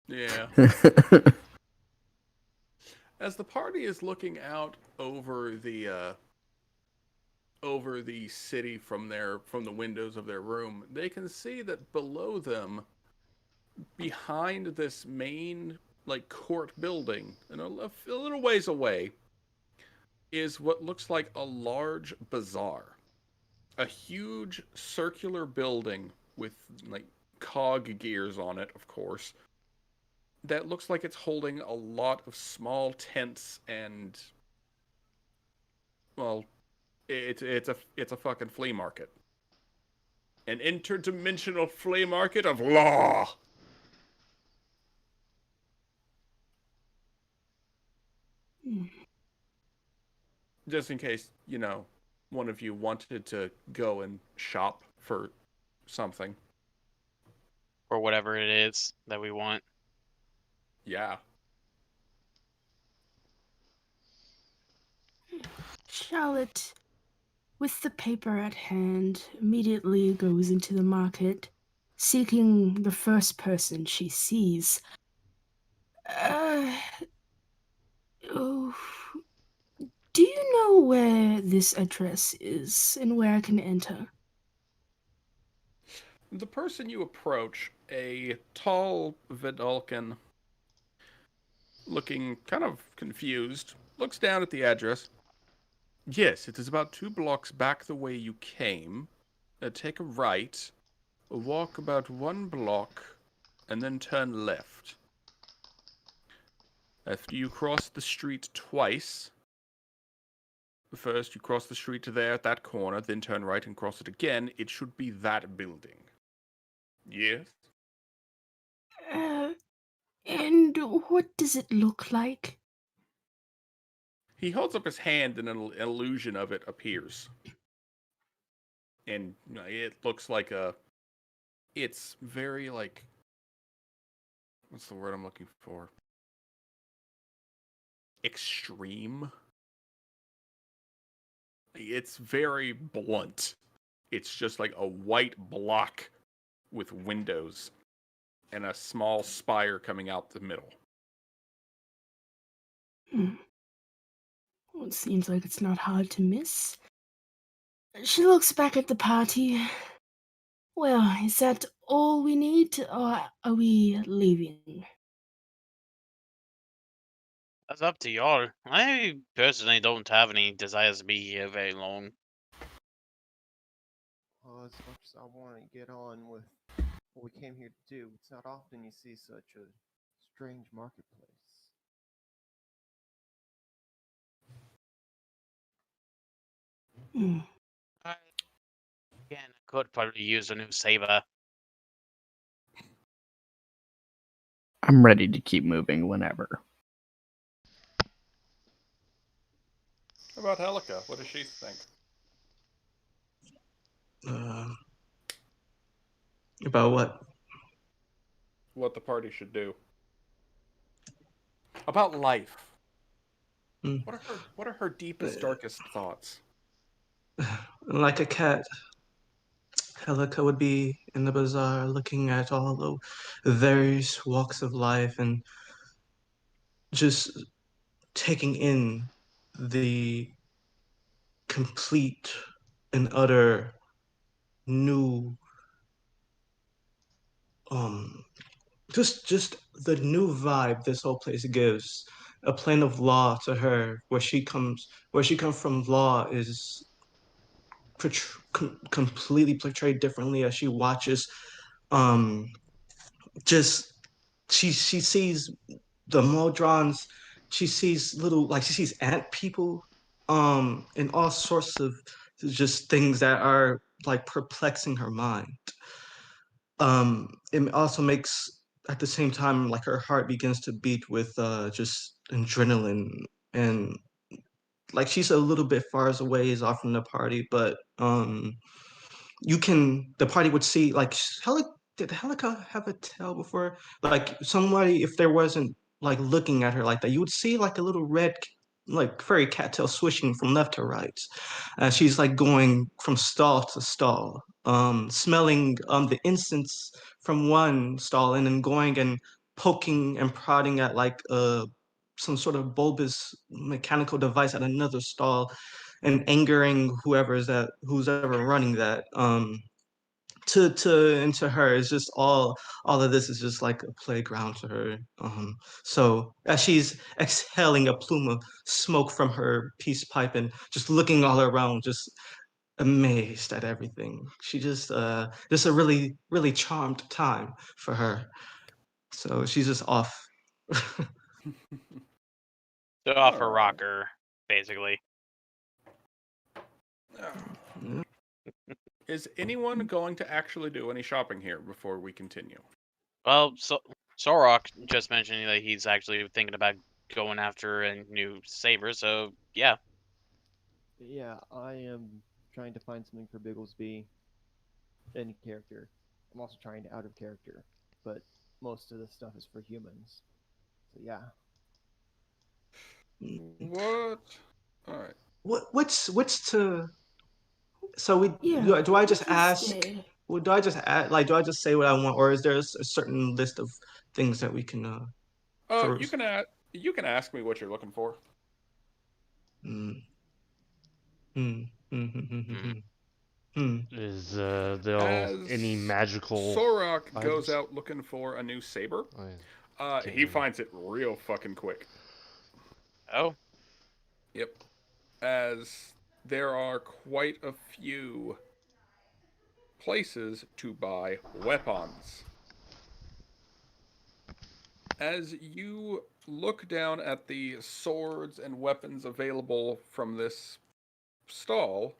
Yeah. As the party is looking out over the city from the windows of their room, they can see that below them, behind this main court building, and a little ways away, is what looks like a large bazaar. A huge circular building with like cog gears on it, of course, that looks like it's holding a lot of small tents and, well, it's a fucking flea market. An interdimensional flea market of law. Just in case, one of you wanted to go and shop for something. or whatever it is that we want. Yeah. Charlotte, with the paper at hand, immediately goes into the market, seeking the first person she sees. Uh, oh, do you know where this address is and where I can enter? The person you approach, a tall Vidalcan, looking kind of confused, looks down at the address. Yes, it is about 2 blocks back the way you came. Take a right, walk about 1 block, and then turn left. After you cross the street twice, first you cross the street to there at that corner, then turn right and cross it again, it should be that building. Yes? Uh, and what does it look like? He holds up his hand and an illusion of it appears. And it looks like it's very what's the word I'm looking for? Extreme. It's very blunt. It's just like a white block with windows and a small spire coming out the middle. Hmm. Well, it seems like it's not hard to miss. She looks back at the party. Well, is that all we need, or are we leaving? That's up to y'all. I personally don't have any desires to be here very long. Well, as much as I want to get on with what we came here to do, it's not often you see such a strange marketplace. Hmm. I, again, I could probably use a new saber. I'm ready to keep moving whenever. How about Helica? What does she think? Uh, about what? What the party should do? About life. Mm. What are her deepest, darkest thoughts? Like a cat, Helica would be in the bazaar looking at all the various walks of life and just taking in the complete and utter new um just the new vibe this whole place gives. A plane of law to her, where she comes from, law is completely portrayed differently as she watches. Um, just she sees the Modrons. She sees she sees ant people, and all sorts of just things that are like perplexing her mind. It also makes at the same time like her heart begins to beat with just adrenaline, and like she's a little bit far away off from the party, but the party would see like did Helica have a tail before? Like somebody, if there wasn't like looking at her like that, you would see like a little red like furry cattail swishing from left to right. She's like going from stall to stall, smelling the incense from one stall and then going and poking and prodding at like some sort of bulbous mechanical device at another stall and angering who's ever running that. And to her, it's just all of this is just like a playground to her. So as she's exhaling a plume of smoke from her peace pipe and just looking all around, just amazed at everything, she just a really really charmed time for her. So she's just off. So off her Alright. rocker, basically. Is anyone going to actually do any shopping here before we continue? Well, so Sorok just mentioned that he's actually thinking about going after a new saber, so yeah. Yeah, I am trying to find something for Bigglesby in character. I'm also trying to out of character, but most of this stuff is for humans. So yeah. What? Alright. What's to so we Yeah. do I just we can ask stay. well, do I just add like do I just say what I want, or is there a certain list of things that we can for You can ask me what you're looking for. mm, mm, mm, mm, mm, Mm. mm, mm. Is there As any magical Sorok items? goes out looking for a new saber, Oh, yeah. he finds it real fucking quick. Oh, Yep. As there are quite a few places to buy weapons. As you look down at the swords and weapons available from this stall,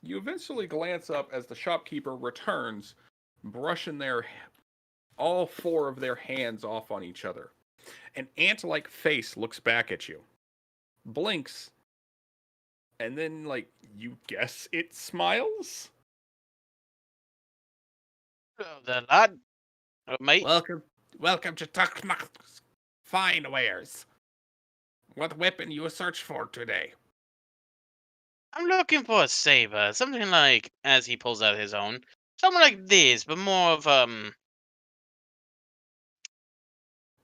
you eventually glance up as the shopkeeper returns, brushing all four of their hands off on each other. An ant-like face looks back at you, blinks, and then, like, you guess it smiles? hello there, lad. Mate, Welcome to Tucknuck's Fine Wares. What weapon you search for today? I'm looking for a saber, something like, as he pulls out his own, something like this, but more of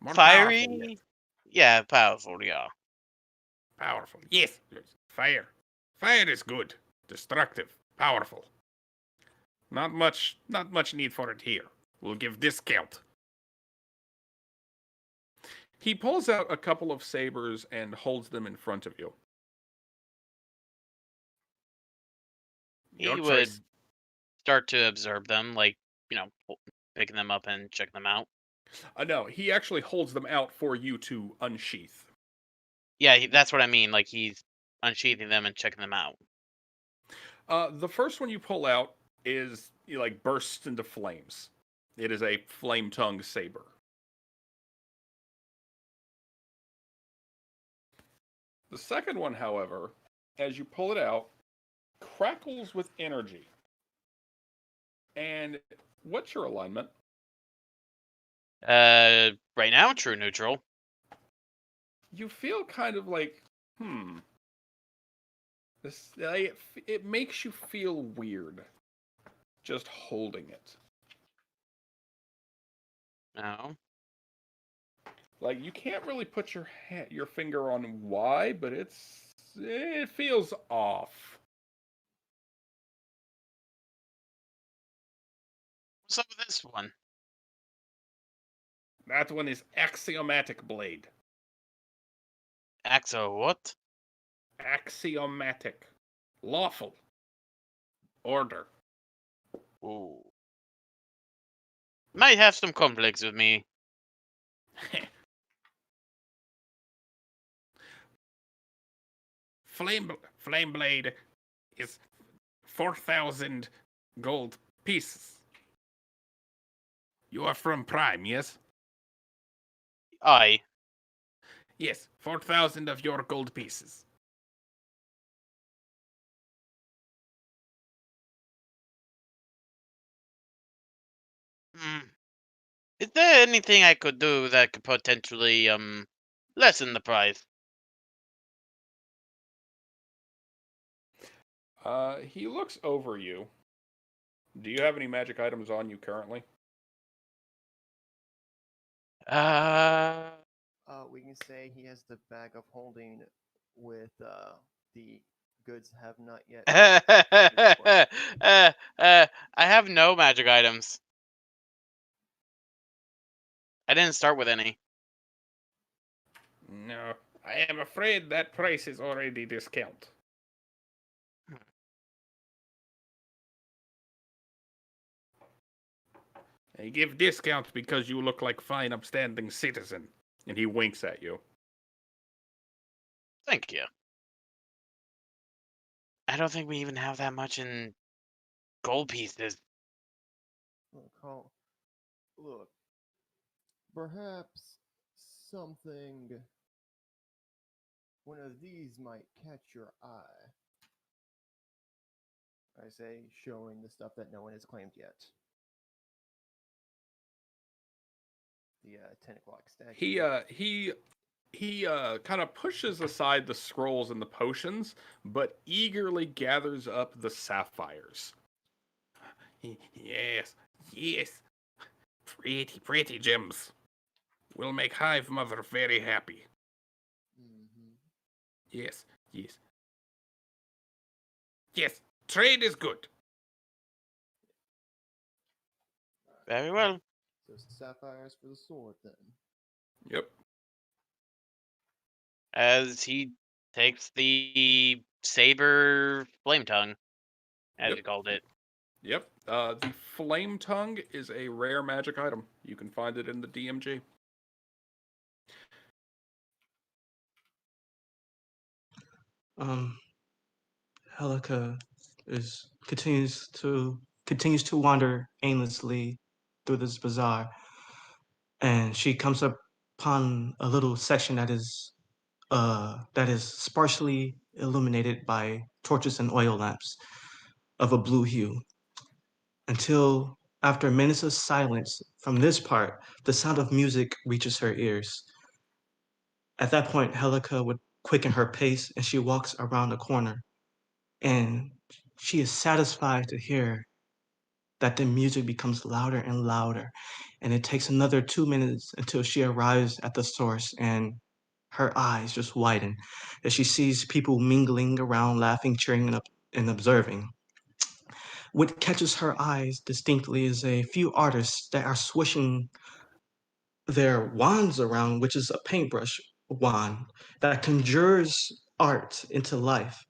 More fiery. powerful, yes. Yeah, powerful. Yeah. Powerful. Yes. Fire. Fire is good. Destructive. Powerful. Not much need for it here. We'll give discount. He pulls out a couple of sabers and holds them in front of you. Your He would choice. start to observe them, like, picking them up and checking them out. No, he actually holds them out for you to unsheath. Yeah, that's what I mean. Like, he's unsheathing them and checking them out. The first one you pull out is bursts into flames. It is a flame-tongued saber. The second one, however, as you pull it out, crackles with energy. And what's your alignment? Right now, true neutral. You feel kind of like, this. It makes you feel weird, just holding it. No. Like, you can't really put your finger on why, but it feels off. What's up with this one? That one is axiomatic blade. Axo, what? Axiomatic. Lawful. Order. Ooh. Might have some conflicts with me. Flame blade is 4,000 gold pieces. You are from Prime, yes? Aye. Yes, 4,000 of your gold pieces. Is there anything I could do that could potentially lessen the price? He looks over you. Do you have any magic items on you currently? We can say he has the bag of holding with the goods have not yet. I have no magic items. I didn't start with any. No, I am afraid that price is already discount. They give discounts because you look like fine, upstanding citizen. And he winks at you. Thank you. I don't think we even have that much in gold pieces. Look, perhaps something. One of these might catch your eye. I say, showing the stuff that no one has claimed yet. The 10 o'clock statue. He kind of pushes aside the scrolls and the potions, but eagerly gathers up the sapphires. Yes, pretty gems. Will make Hive Mother very happy. Mm-hmm. Yes. Trade is good. Very well. So sapphires for the sword, then. Yep. As he takes the saber flame tongue, as you called it. Yep. The Flame Tongue is a rare magic item. You can find it in the DMG. Helica continues to wander aimlessly through this bazaar, and she comes upon a little section that is sparsely illuminated by torches and oil lamps of a blue hue. Until after minutes of silence from this part, the sound of music reaches her ears. At that point, Helica would quicken her pace and she walks around the corner. And she is satisfied to hear that the music becomes louder and louder. And it takes another 2 minutes until she arrives at the source and her eyes just widen as she sees people mingling around, laughing, cheering, and observing. What catches her eyes distinctly is a few artists that are swishing their wands around, which is a paintbrush wand that conjures art into life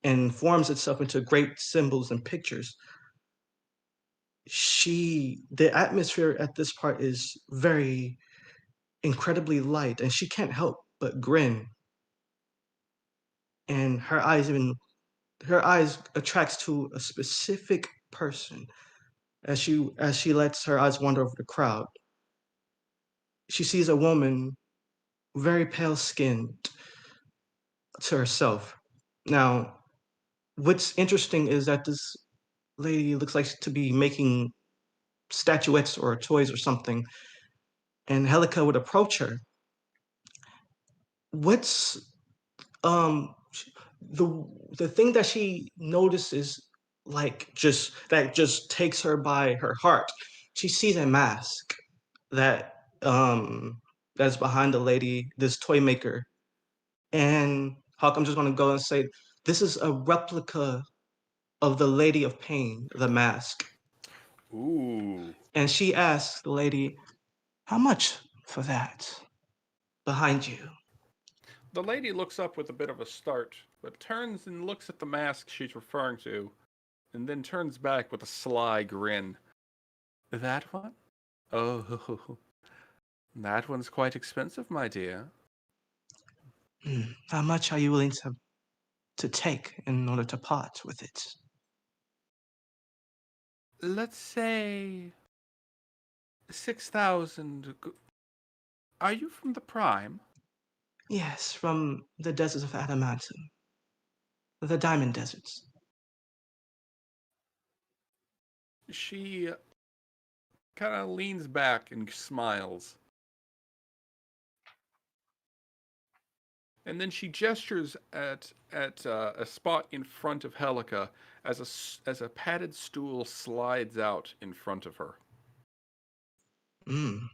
and forms itself into great symbols and pictures. The atmosphere at this part is very incredibly light, and she can't help but grin. And her eyes attracts to a specific person as she lets her eyes wander over the crowd. She sees a woman, very pale skinned, to herself. Now, what's interesting is that this lady looks like to be making statuettes or toys or something, and Helica would approach her. What's um the the thing that she notices, like, just takes her by her heart? She sees a mask that that's behind the lady, this toy maker. And Hawk, I'm just gonna go and say this is a replica of the Lady of Pain, the mask. Ooh. And she asks the lady, "How much for that behind you?" The lady looks up with a bit of a start, but turns and looks at the mask she's referring to, and then turns back with a sly grin. That one? Oh, that one's quite expensive, my dear. How much are you willing to take in order to part with it? Let's say 6,000. Are you from the Prime? Yes, from the deserts of Adamantum, the Diamond Deserts. She kind of leans back and smiles. And then she gestures at a spot in front of Helica as a padded stool slides out in front of her.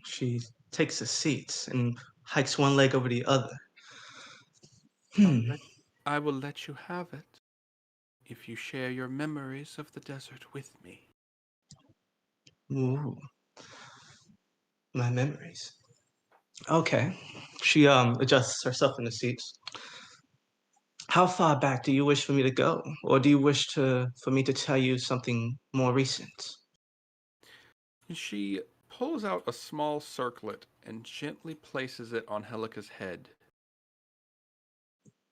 She takes a seat and hikes one leg over the other. I will let you have it if you share your memories of the desert with me. Ooh, my memories. Okay. She adjusts herself in the seats. How far back do you wish for me to go? Or do you wish for me to tell you something more recent? She pulls out a small circlet and gently places it on Helica's head.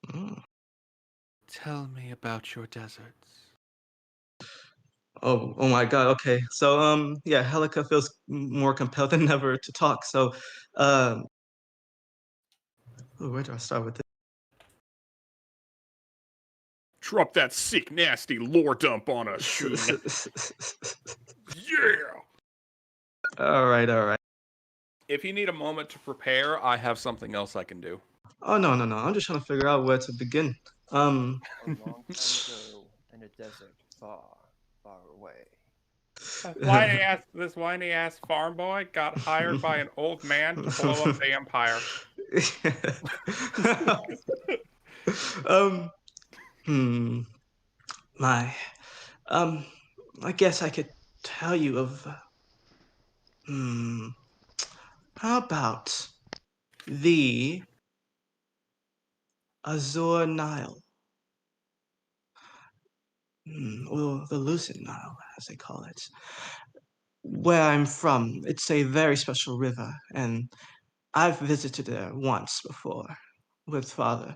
Mm. Tell me about your deserts. Oh my God. Okay. So yeah, Helica feels more compelled than ever to talk. So um where do I start with Drop that sick, nasty lore dump on us, Sheen. this? Yeah! All right. If you need a moment to prepare, I have something else I can do. Oh no. I'm just trying to figure out where to begin. Um A long time ago, in a desert far, far away. This whiny ass farm boy got hired by an old man to blow up the empire. um hmm my I guess I could tell you of hmm how about the Azure Nile? Or the Lucid Nile, as they call it. Where I'm from, it's a very special river, and I've visited there once before with father.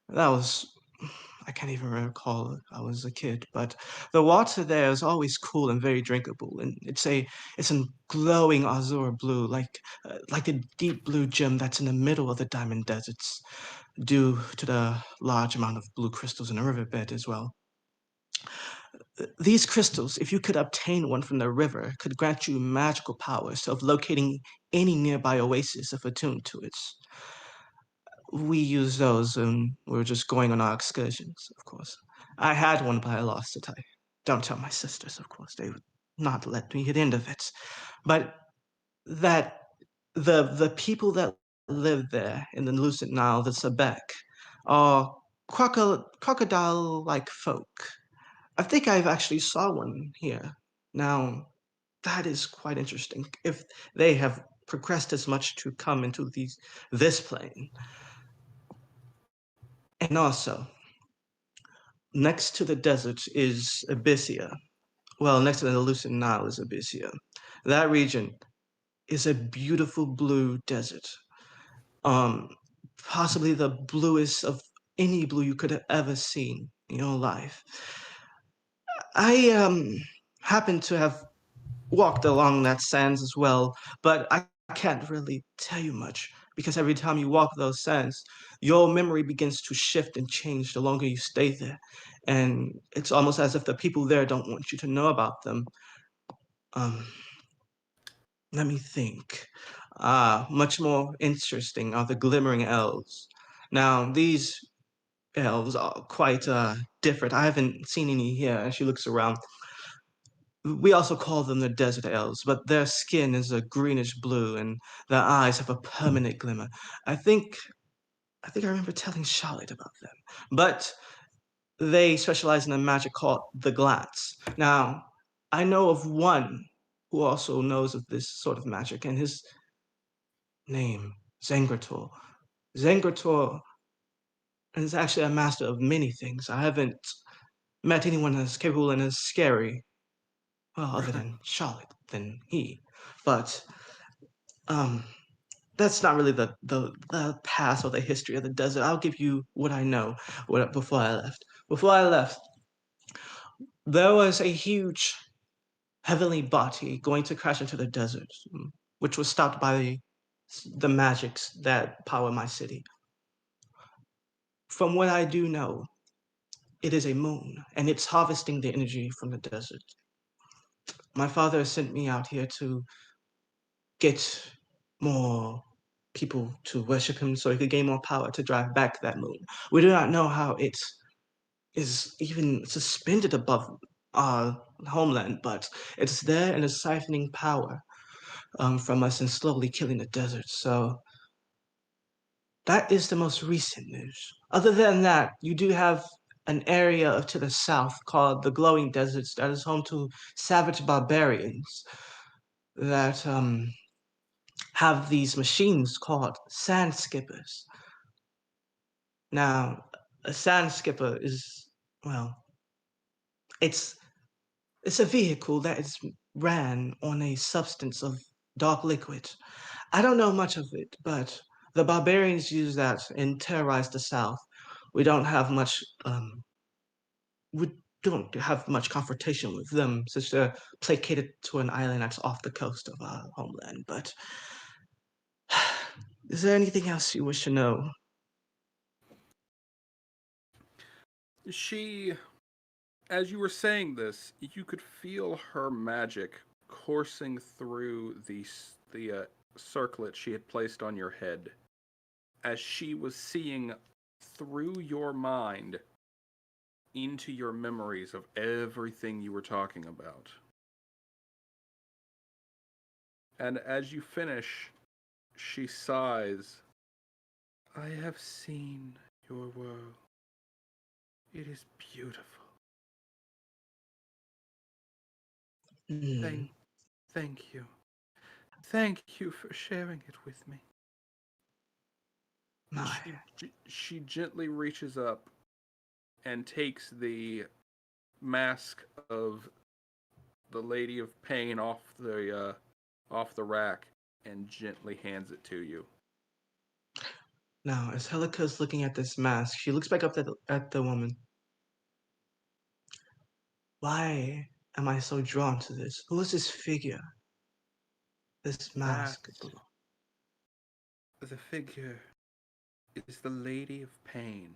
That was, I can't even recall, I was a kid, but the water there is always cool and very drinkable, and it's a glowing azure blue, like the deep blue gem that's in the middle of the diamond deserts, due to the large amount of blue crystals in the riverbed as well. These crystals, if you could obtain one from the river, could grant you magical powers of locating any nearby oasis if attuned to it. We use those when we were just going on our excursions, of course. I had one, but I lost it. I don't tell my sisters, of course. They would not let me get into it. But that the people that live there in the Lucid Nile, the Sebek, are crocodile-like folk. I think I've actually saw one here. Now, that is quite interesting. If they have progressed as much to come into this plane. And also, next to the desert is Abyssia. Well, next to the Lucid Nile is Abyssia. That region is a beautiful blue desert. Um, Possibly the bluest of any blue you could have ever seen in your life. I happen to have walked along that sands as well, but I can't really tell you much because every time you walk those sands, your memory begins to shift and change the longer you stay there. And it's almost as if the people there don't want you to know about them. Um, Let me think. Much more interesting are the glimmering elves. Now, these elves are quite different. I haven't seen any here. And she looks around. We also call them the desert elves, but their skin is a greenish blue and their eyes have a permanent glimmer. I think I remember telling Charlotte about them. But they specialize in a magic called the glance. Now, I know of one who also knows of this sort of magic, and his name, Zengrator. Zengrator is actually a master of many things. I haven't met anyone as capable and as scary, well, other than Charlotte, than he. But um, that's not really the past or the history of the desert. I'll give you what I know before I left. Before I left, there was a huge heavenly body going to crash into the desert, which was stopped by the magics that power my city. From what I do know, it is a moon, and it's harvesting the energy from the desert. My father sent me out here to get more people to worship him so he could gain more power to drive back that moon. We do not know how it is even suspended above our homeland, but it's there and is siphoning power. from us and slowly killing the desert. So that is the most recent news. Other than that, you do have an area to the south called the Glowing Deserts that is home to savage barbarians that have these machines called sand skippers. Now, a sand skipper is, well, it's it's a vehicle that is ran on a substance of dark liquid. I don't know much of it, but the barbarians use that and terrorize the south. We don't have much we don't have much confrontation with them since they're placated to an island that's off the coast of our homeland. But is there anything else you wish to know? She, as you were saying this, you could feel her magic coursing through the circlet she had placed on your head, as she was seeing through your mind into your memories of everything you were talking about. And as you finish, she sighs, "I have seen your world. It is beautiful. Hmm, Thank you. Thank you for sharing it with me." And my, she gently reaches up and takes the mask of the Lady of Pain off the rack and gently hands it to you. now, as Helika's looking at this mask, she looks back up at the woman. Why am I so drawn to this? Who is this figure? This That mask? the figure is the Lady of Pain,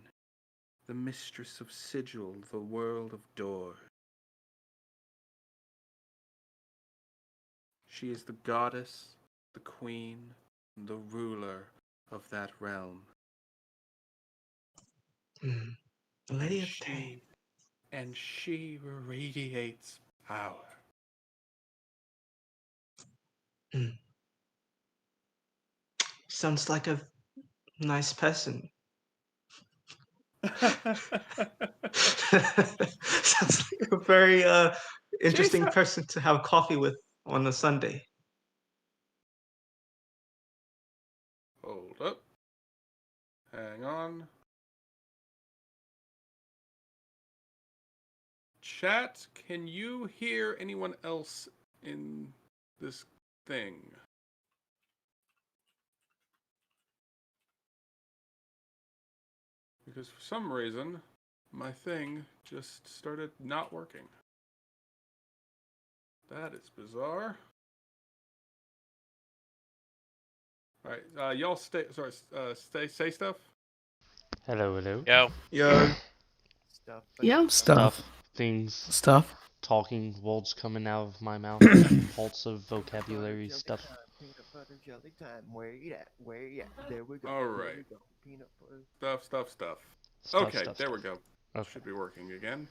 the mistress of Sigil, the world of Door. She is the goddess, the queen, the ruler of that realm. Hmm, the And Lady of Pain. she radiates power. Hmm. Sounds like a nice person. Sounds like a very interesting Jason! person to have coffee with on a Sunday. Hold up. Hang on. Chat, can you hear anyone else in this thing? Because for some reason, my thing just started not working. That is bizarre. All right, y'all stay. Sorry, say stuff. Hello, hello. Yo. Yo, Stuff. Yeah. Stuff, things, Stuff. talking words coming out of my mouth, impulsive vocabulary stuff. Peanut butter jelly time. Where you at? Where you at? There we go. All There right. we go. Peanut butter. Stuff. Stuff, Okay, stuff, there we stuff. go. Okay. Should be working again.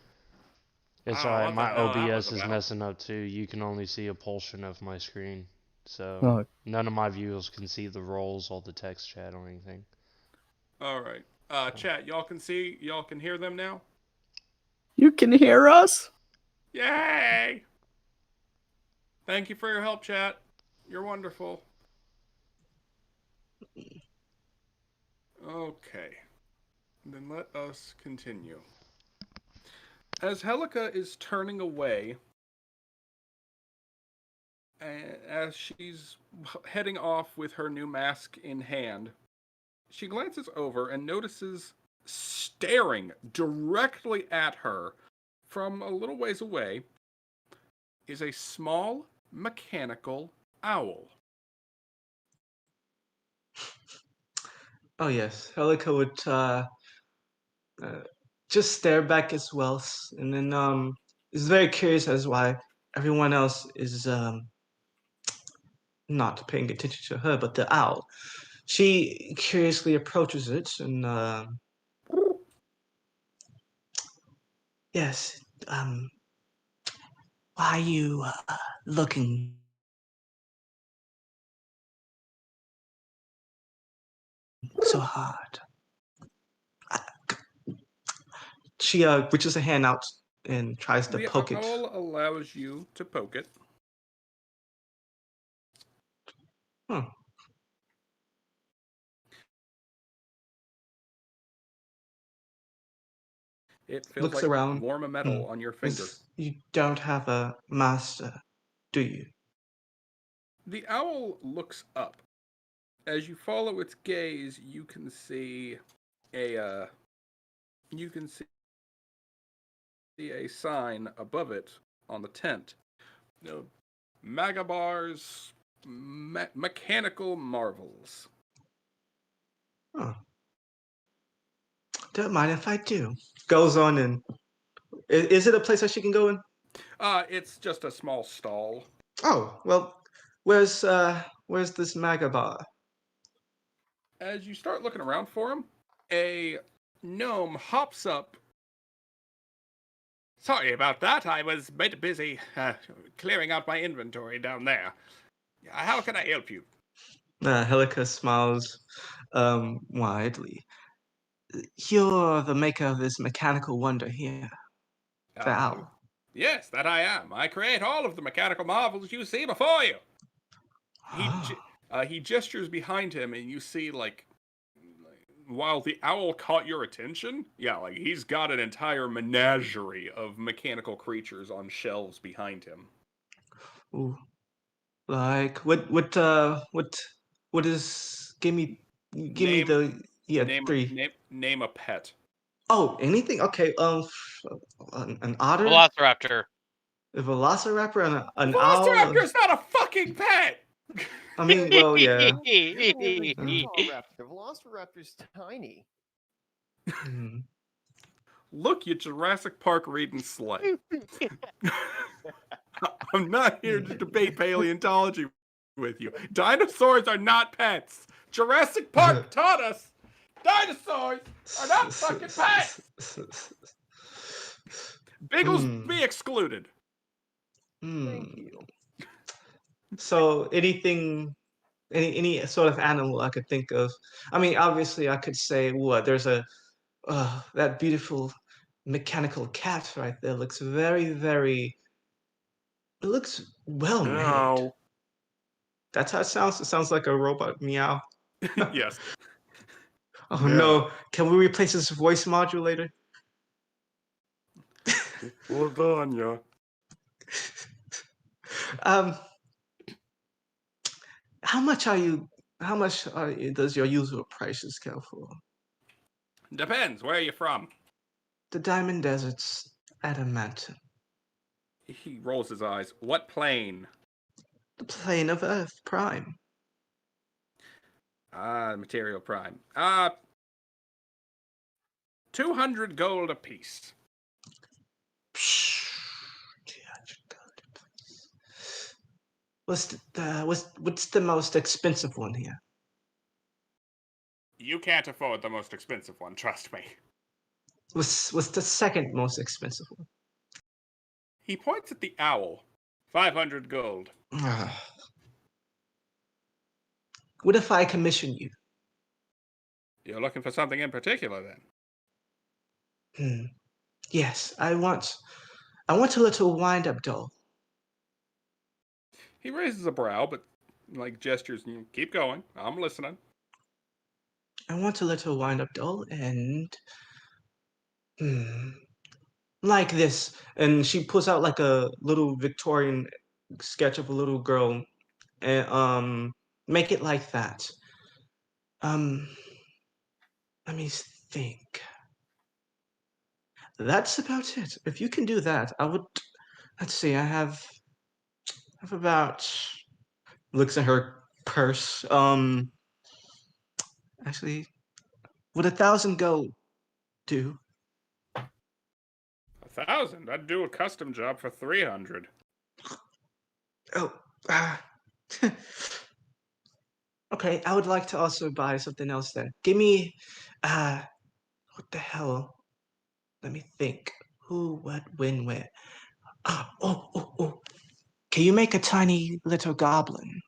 It's Oh, alright, what the my hell that was OBS is about. messing up too. You can only see a portion of my screen. So, Oh, none of my viewers can see the roles or the text chat or anything. All right. Chat, y'all can hear them now? you can hear us? Yay! Thank you for your help, chat. You're wonderful. Okay. Then let us continue. As Helika is turning away, as she's heading off with her new mask in hand, she glances over and notices staring directly at her from a little ways away is a small mechanical owl. oh yes, Helika would just stare back as well, and then is very curious as why everyone else is not paying attention to her, but the owl. She curiously approaches it and yes, why are you looking so hard. She reaches a hand out and tries to The poke it. owl allows you to poke it. Hmm. It feels Looks like around. warm metal on your finger. You don't have a master, do you? The owl looks up. As you follow its gaze, you can see a sign above it on the tent. Magabar's mechanical marvels. Oh. Don't mind if I do. Goes on and is it a place that she can go in? It's just a small stall. Oh, well, where's this Magabar? As you start looking around for him, a gnome hops up. Sorry about that. I was a bit busy clearing out my inventory down there. How can I help you? Helica smiles widely. You're the maker of this mechanical wonder here, the owl. Yes, that I am. I create all of the mechanical marvels you see before you. He gestures behind him, and you see, like, while the owl caught your attention, like he's got an entire menagerie of mechanical creatures on shelves behind him. Ooh. Like what is give me the three. Name a pet. Oh, anything? Okay, an otter, Velociraptor. a velociraptor, and an owl. Velociraptor's not a fucking pet! I mean, well, yeah. The Velociraptor's tiny. Hmm. Look, you Jurassic Park reading slut. I'm not here to debate paleontology with you. Dinosaurs are not pets. Jurassic Park taught us dinosaurs are not fucking pets. Biggles be excluded. Thank you. So anything, any sort of animal I could think of. I mean, obviously, I could say there's that beautiful mechanical cat right there. Looks very, very. It looks well made. That's how it sounds. It sounds like a robot meow. Yes. Oh no! Can we replace this voice modulator? Lasagna. How much does your usual prices go for? Depends. Where are you from? The Diamond Desert's Adamant. He rolls his eyes. What plane? The plane of Earth Prime. Material Prime. 200 gold apiece. 200 gold apiece. What's the most expensive one here? You can't afford the most expensive one, trust me. What's the second most expensive one? He points at the owl. 500 gold. What if I commission you? You're looking for something in particular, then? Yes, I want a little wind-up doll. He raises a brow, but gestures. Keep going. I'm listening. I want a little wind-up doll, and like this. And she pulls out like a little Victorian sketch of a little girl, and make it like that. Let me think. That's about it. If you can do that, I would. Let's see. I have about. Looks at her purse. Actually, would 1,000 gold do? 1,000? I'd do a custom job for 300. Oh. Okay, I would like to also buy something else then. Give me. What the hell? Let me think. Who, what, when, where? Oh. Can you make a tiny little goblin?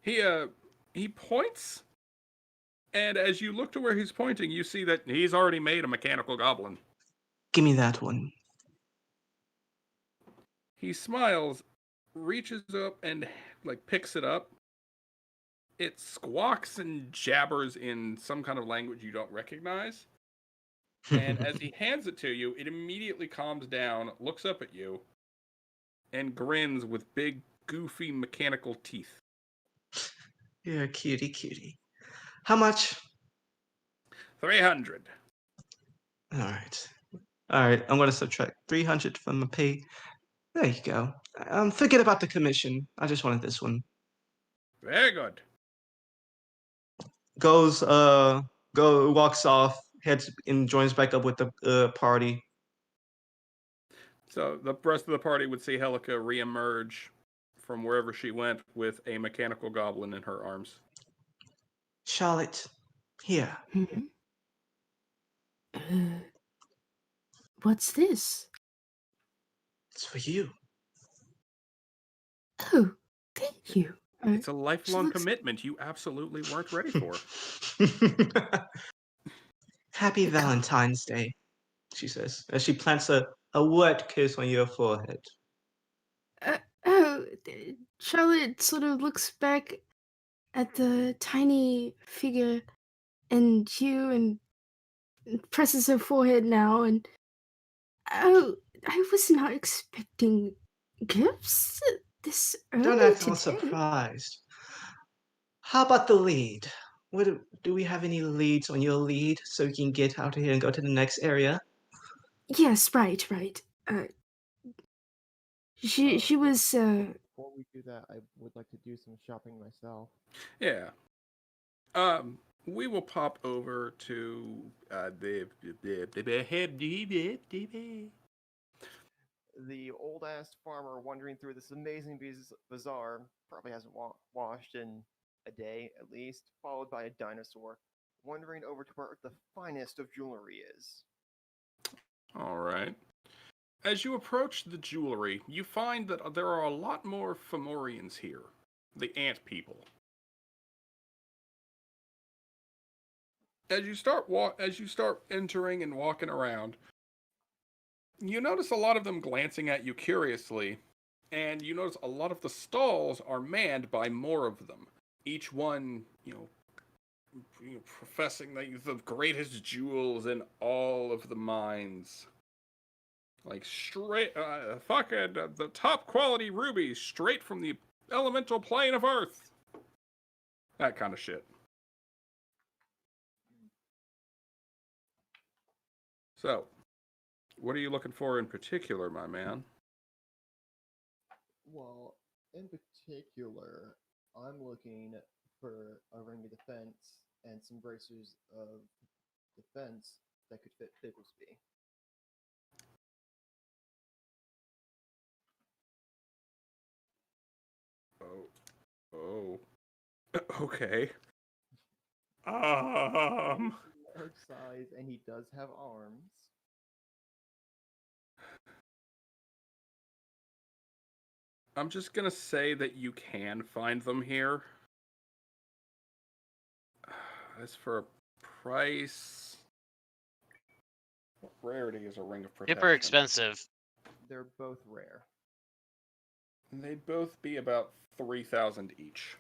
He He points, and as you look to where he's pointing, you see that he's already made a mechanical goblin. Give me that one. He smiles, reaches up, and picks it up. It squawks and jabbers in some kind of language you don't recognize. And as he hands it to you, it immediately calms down, looks up at you, and grins with big, goofy, mechanical teeth. You're a cutie. How much? 300. All right. I'm gonna subtract 300 from my pay. There you go. Forget about the commission. I just wanted this one. Very good. Walks off, heads and joins back up with the party. So the rest of the party would see Helica reemerge from wherever she went with a mechanical goblin in her arms. Charlotte, here. What's this? It's for you. Oh, thank you. It's a lifelong looks- commitment you absolutely weren't ready for. Happy Valentine's Day, she says, as she plants a wet kiss on your forehead. Charlotte sort of looks back at the tiny figure and you and presses her forehead now and I was not expecting gifts this early Don't act all today. surprised. How about the lead? Do we have any leads on your lead so we can get out of here and go to the next area? Yes, right. She was Before we do that, I would like to do some shopping myself. Yeah. We will pop over to The old-ass farmer wandering through this amazing bazaar probably hasn't washed in a day at least, followed by a dinosaur wandering over to where the finest of jewelry is. All right. As you approach the jewelry, you find that there are a lot more Fomorians here, the ant people. As you start entering and walking around, you notice a lot of them glancing at you curiously, and you notice a lot of the stalls are manned by more of them. Each one, professing the greatest jewels in all of the mines. Like straight, the top quality rubies straight from the elemental plane of Earth. That kind of shit. So, what are you looking for in particular, my man? Well, in particular, I'm looking for a ring of defense and some bracers of defense that could fit Bigglesby. Oh. Okay. Large size, and he does have arms. I'm just gonna say that you can find them here. As for a price, what rarity is a ring of protection? Super expensive. They're both rare. They'd both be about 3,000 each.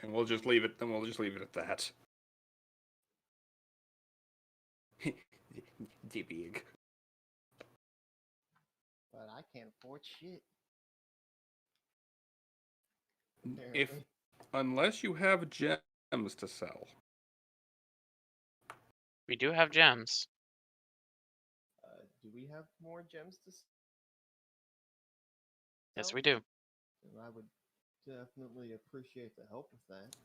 And we'll just leave it. Then we'll just leave it at that. The big. But I can't afford shit. Unless you have gems to sell. We do have gems. Do we have more gems to sell? Yes, we do. I would definitely appreciate the help with that.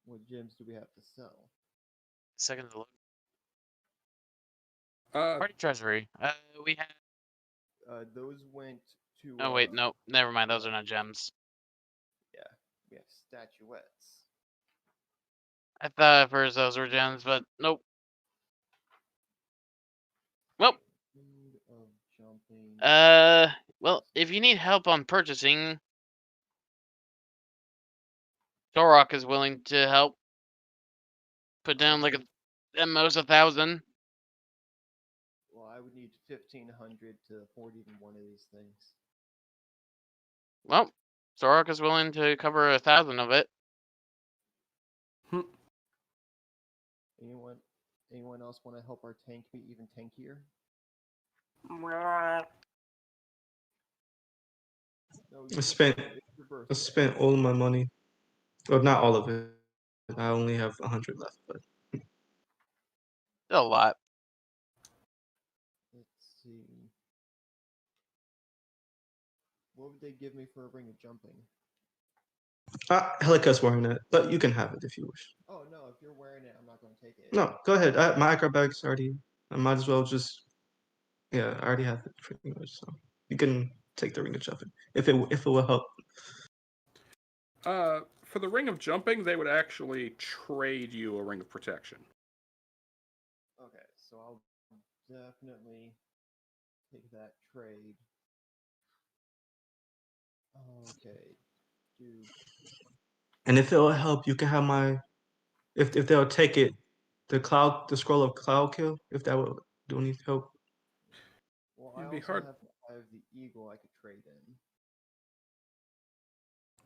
What gems do we have to sell? Second to look. Uh, Party treasury. We have. Those went to. Oh wait, no, never mind. Those are not gems. Yeah, we have statuettes. I thought at first those were gems, but nope. Well. Of jumping. Well, if you need help on purchasing, Sorok is willing to help. Put down like at most 1,000. Well, I would need 1,500 to afford even one of these things. Well, Sorok is willing to cover 1,000 of it. Anyone else want to help our tank be even tankier? No, I spent all my money. Well, not all of it. I only have 100 left, but Still a lot. Let's see. What would they give me for a ring of jumping? Helica's wearing it, but you can have it if you wish. Oh no, if you're wearing it, I'm not going to take it. No, go ahead. My acrobatics already. I might as well just. Yeah, I already have it pretty much. So you can take the ring of jumping if it will help. For the ring of jumping, they would actually trade you a ring of protection. Okay, so I'll definitely take that trade. Okay, dude. And if it will help, you can have my. If they'll take it, the scroll of cloud kill. If that will do any help. Well, You'd I be also hard- have the Eye of the Eagle I could trade in.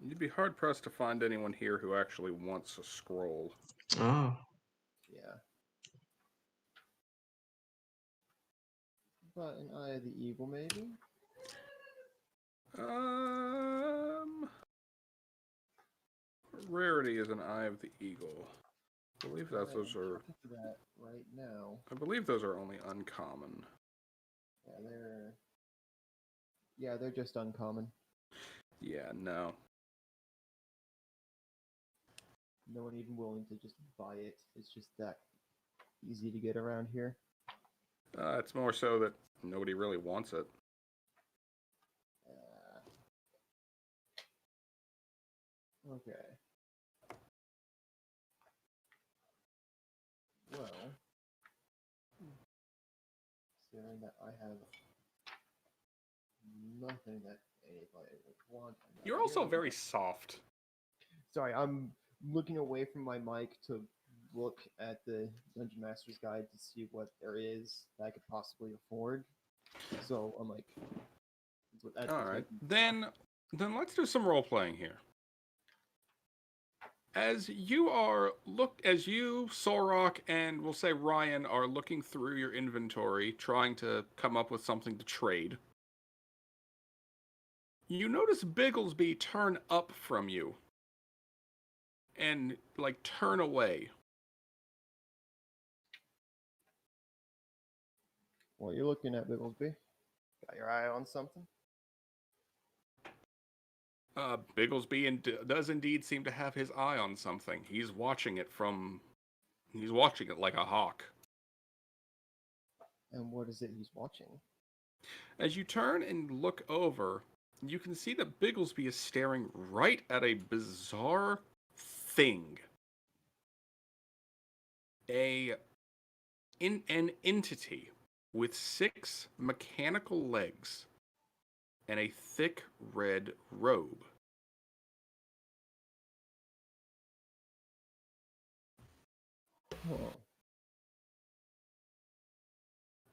You'd be hard pressed to find anyone here who actually wants a scroll. Oh. Yeah. But an Eye of the Eagle, maybe? Rarity is an Eye of the Eagle. I believe that those I'm are. looking for that right now. I believe those are only uncommon. Yeah, they're just uncommon. Yeah, no. No one even willing to just buy it. It's just that easy to get around here. It's more so that nobody really wants it. Okay. Well, considering that I have nothing that anybody would want. You're also very soft. Sorry, I'm looking away from my mic to look at the Dungeon Master's Guide to see what there is that I could possibly afford. So I'm like, All right, then let's do some role playing here. As you, Sorok, and we'll say Ryan are looking through your inventory, trying to come up with something to trade. You notice Bigglesby turn up from you and like turn away. Well, you're looking at Bigglesby. Got your eye on something? Bigglesby does indeed seem to have his eye on something. He's watching it like a hawk. And what is it he's watching? As you turn and look over, you can see that Bigglesby is staring right at a bizarre thing. An entity with 6 mechanical legs and a thick red robe. Oh.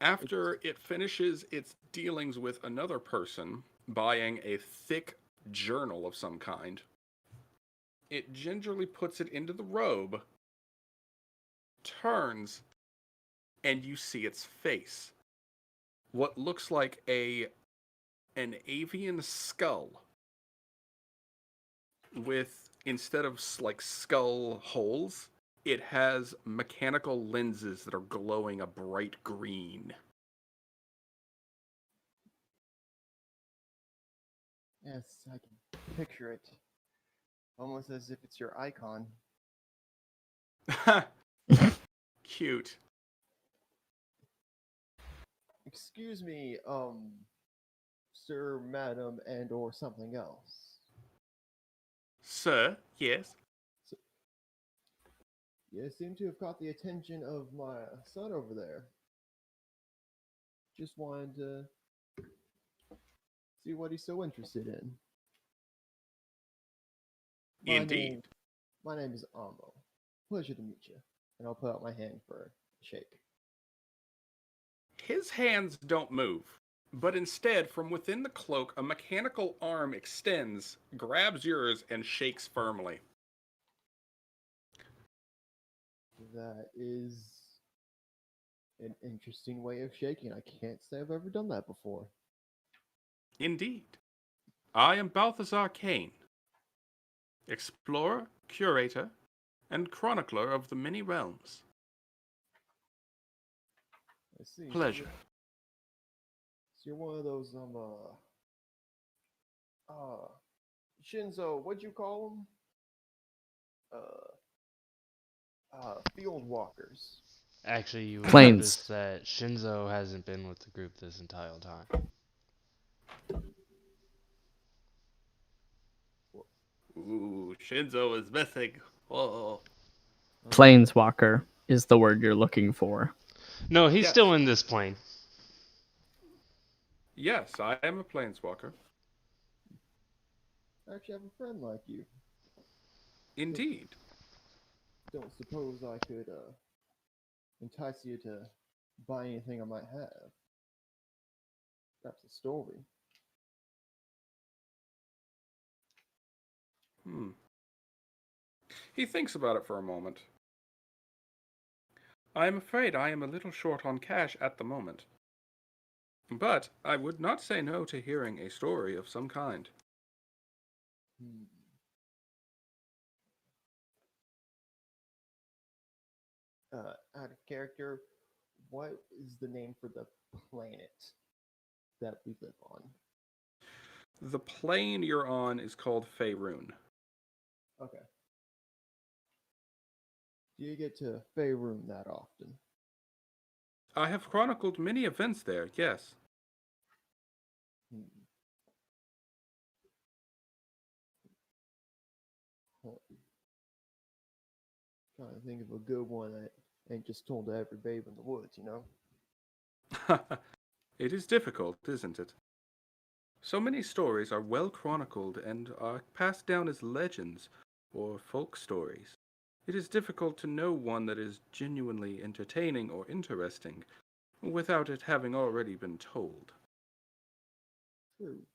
After it finishes its dealings with another person, buying a thick journal of some kind, it gingerly puts it into the robe, turns, and you see its face. What looks like an avian skull with, instead of like skull holes, it has mechanical lenses that are glowing a bright green. Yes, I can picture it. Almost as if it's your icon. Cute. Excuse me, sir, madam, and or something else. Sir, yes? You seem to have caught the attention of my son over there. Just wanted to see what he's so interested in. Indeed. My name is Amo. Pleasure to meet you. And I'll put out my hand for a shake. His hands don't move, but instead, from within the cloak, a mechanical arm extends, grabs yours, and shakes firmly. That is an interesting way of shaking. I can't say I've ever done that before. Indeed. I am Balthazar Kane, explorer, curator, and chronicler of the many realms. I see. Pleasure. So you're one of those Shinzo, what'd you call them? Field walkers. Actually, you would Planes. notice that Shinzo hasn't been with the group this entire time. Ooh, Shinzo is missing. Oh. Planeswalker is the word you're looking for. No, he's Yes. still in this plane. Yes, I am a planeswalker. I actually have a friend like you. Indeed. Don't suppose I could entice you to buy anything I might have. Perhaps a story. He thinks about it for a moment. I am afraid I am a little short on cash at the moment. But I would not say no to hearing a story of some kind. Out of character, what is the name for the planet that we live on? The plane you're on is called Faerun. Okay. Do you get to Faerun that often? I have chronicled many events there, yes. Trying to think of a good one that ain't just told to every babe in the woods, you know? It is difficult, isn't it? So many stories are well chronicled and are passed down as legends or folk stories. It is difficult to know one that is genuinely entertaining or interesting without it having already been told. True.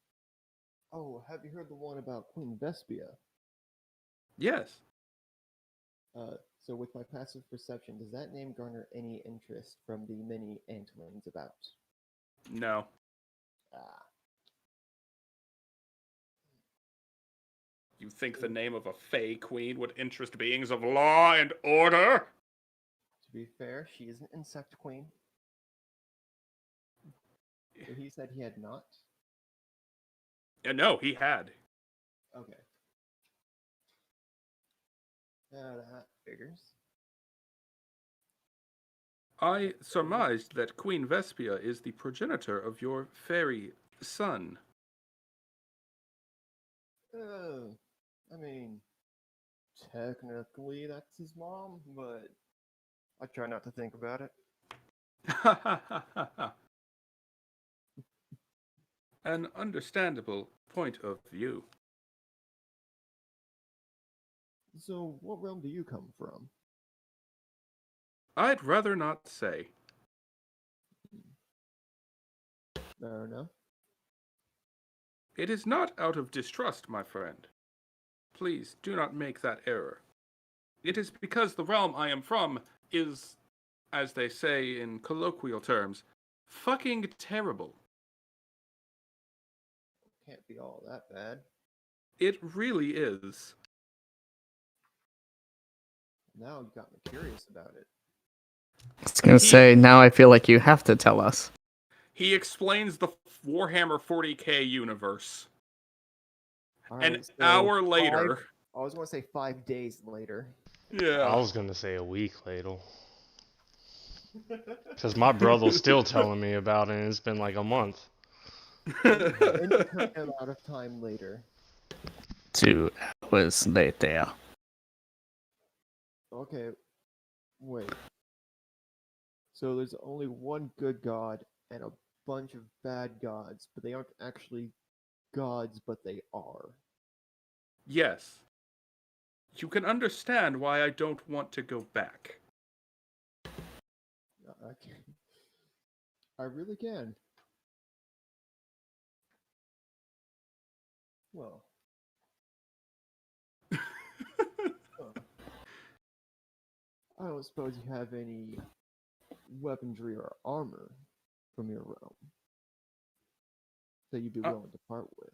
Oh, have you heard the one about Queen Vespia? Yes, So with my passive perception, does that name garner any interest from the many antlings about? no. Ah. You think the name of a Fey Queen would interest beings of law and order? To be fair, she is an insect queen. So he said he had not? No, he had. Okay. That figures. I surmised that Queen Vespia is the progenitor of your fairy son. I mean, technically that's his mom, but I try not to think about it. An understandable point of view. So, what realm do you come from? I'd rather not say. Fair enough. It is not out of distrust, my friend. Please do not make that error. It is because the realm I am from is, as they say in colloquial terms, fucking terrible. Can't be all that bad. It really is. Now you got me curious about it. I was gonna say, now I feel like you have to tell us. He explains the Warhammer 40k universe. An Alright, so hour later. I was going to say 5 days later. Yeah. I was gonna say a week later. Because my brother's still telling me about it, and it's been like a month. Any kind amount of time later. 2 hours later. Okay, wait. So there's only one good god and a bunch of bad gods, but they aren't actually gods, but they are. Yes. You can understand why I don't want to go back. I can. I really can. Well. I don't suppose you have any weaponry or armor from your realm that you'd be willing to part with.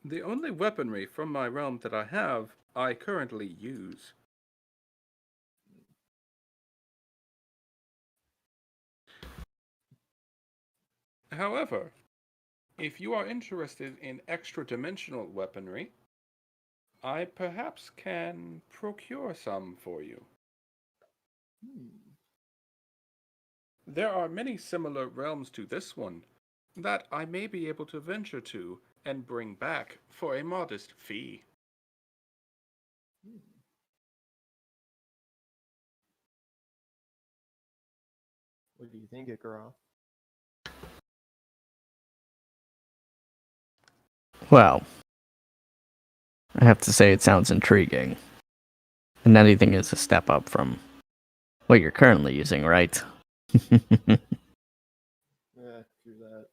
The only weaponry from my realm that I have, I currently use. However, if you are interested in extra-dimensional weaponry, I perhaps can procure some for you. There are many similar realms to this one that I may be able to venture to and bring back for a modest fee. What do you think, Ikaroth? Well, I have to say it sounds intriguing. And anything is a step up from what you're currently using, right? Yeah, true that.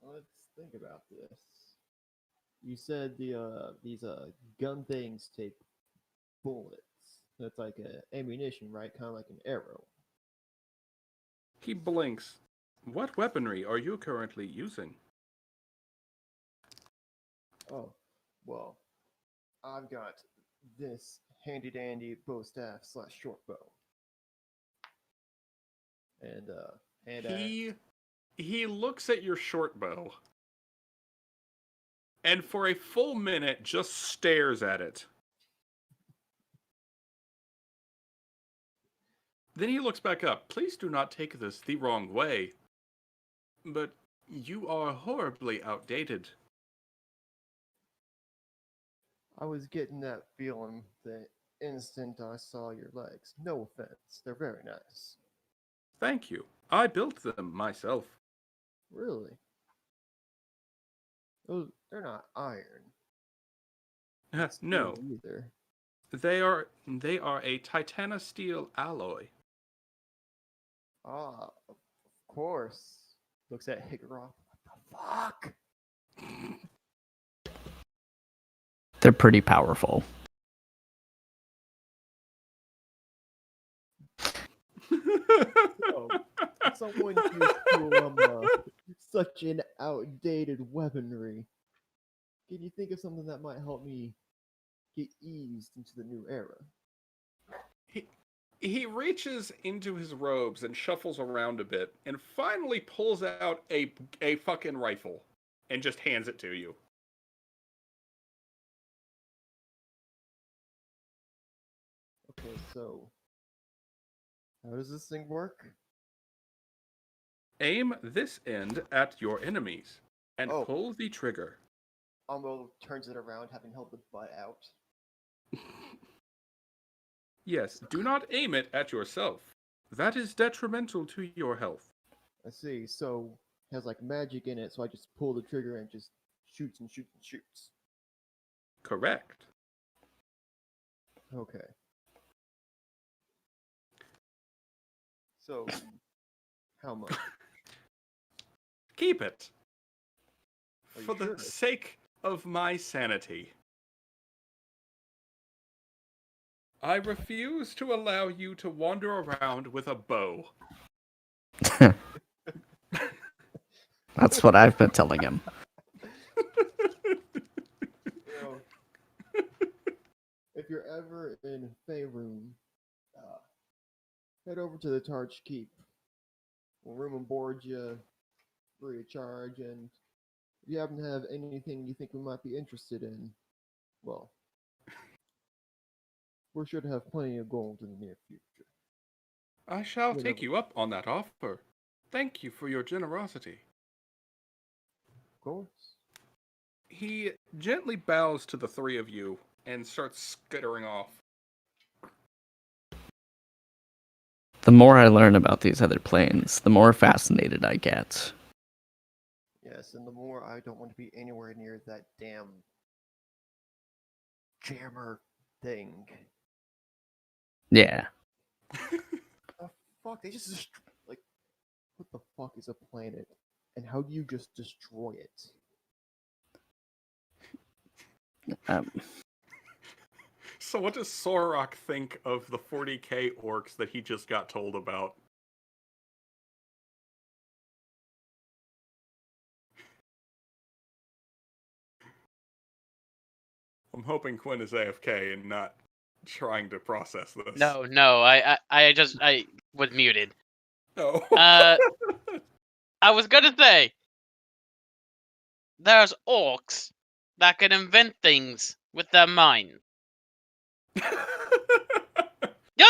Let's think about this. You said these gun things take bullets. That's like a ammunition, right? Kind of like an arrow. He blinks. What weaponry are you currently using? Oh, well, I've got this handy dandy bow staff / short bow. And hand axe. He looks at your short bow and for a full minute just stares at it. Then he looks back up. Please do not take this the wrong way, but you are horribly outdated. I was getting that feeling the instant I saw your legs. No offense, they're very nice. Thank you. I built them myself. Really? They're not iron. No, Either. they are a titana steel alloy. Ah, of course. Looks at Hikaroth. What the fuck? They're pretty powerful. Oh, someone used to such an outdated weaponry. Can you think of something that might help me get eased into the new era? He reaches into his robes and shuffles around a bit and finally pulls out a fucking rifle and just hands it to you. Okay, so how does this thing work? Aim this end at your enemies and Oh. pull the trigger. Umbo turns it around, having held the butt out. Yes, do not aim it at yourself. That is detrimental to your health. I see. So it has like magic in it, so I just pull the trigger and just shoots and shoots and shoots. Correct. Okay. So how much? Keep it. Are you For the sure? sake of my sanity. I refuse to allow you to wander around with a bow. That's what I've been telling him. If you're ever in Faerun, head over to the Tarch Keep. We'll room and board you free of charge, and if you happen to have anything you think we might be interested in, well, we're sure to have plenty of gold in the near future. I shall take you up on that offer. Thank you for your generosity. Of course. He gently bows to the three of you and starts skittering off. The more I learn about these other planes, the more fascinated I get. Yeah, Yes, and the more I don't want to be anywhere near that damn jammer thing. Yeah. The fuck? They just like, what the fuck is a planet, and how do you just destroy it? Um, So what does Sorok think of the 40k orcs that he just got told about? I'm hoping Quinn is AFK and not trying to process this. No, I was muted. No. I was gonna say, there's orcs that can invent things with their mind. You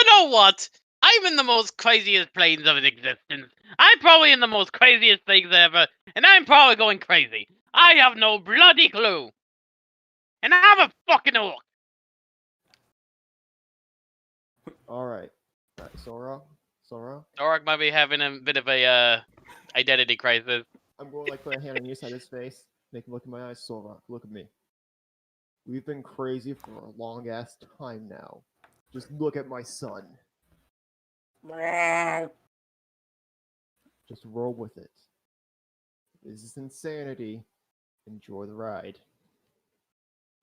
know what? I'm in the most craziest planes of existence. I'm probably in the most craziest things ever, and I'm probably going crazy. I have no bloody clue. And I'm a fucking orc. Alright. Alright, Sora? Orc might be having a bit of a identity crisis. I'm going to like put a hand on your side of his face, make him look in my eyes. Sora, look at me. We've been crazy for a long ass time now. Just look at my son. Just roll with it. This is insanity. Enjoy the ride.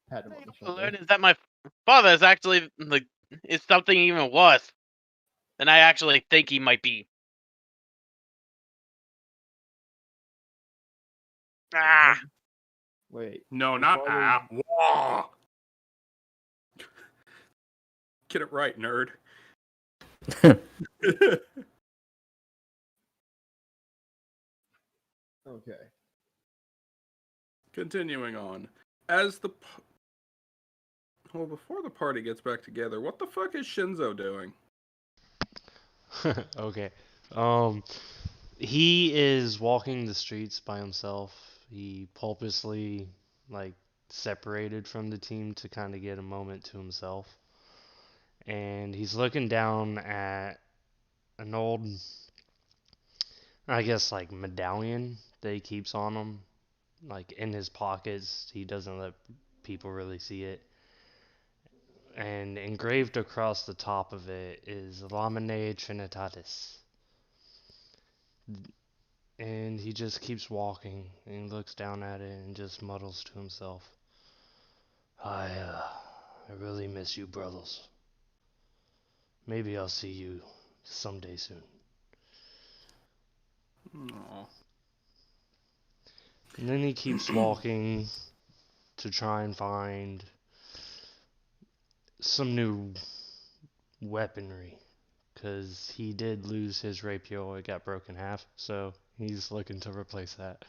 Pat him on the What I shoulder. learned is that my father is actually is something even worse than I actually think he might be. Ah, Wait. No, your not father's- Wah! Get it right, nerd. Okay. Continuing on. As the... Well, before the party gets back together, what the fuck is Shinzo doing? Okay. He is walking the streets by himself. He purposely like separated from the team to kind of get a moment to himself. And he's looking down at an old, I guess, like medallion that he keeps on him, like in his pockets. He doesn't let people really see it. And engraved across the top of it is Lamine Trinitatis. And he just keeps walking and he looks down at it and just mutters to himself, I really miss you, brothers. Maybe I'll see you someday soon. Aww. And then he keeps walking to try and find some new weaponry. Because he did lose his rapier, it got broken in half, so he's looking to replace that.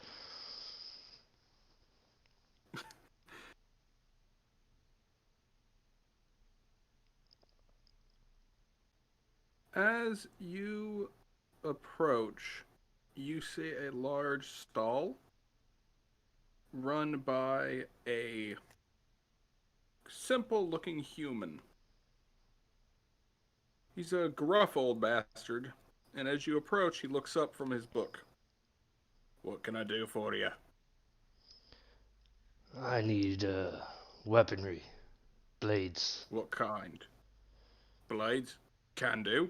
As you approach, you see a large stall run by a simple-looking human. He's a gruff old bastard, and as you approach, he looks up from his book. What can I do for you? I need weaponry. Blades. What kind? Blades? Can do.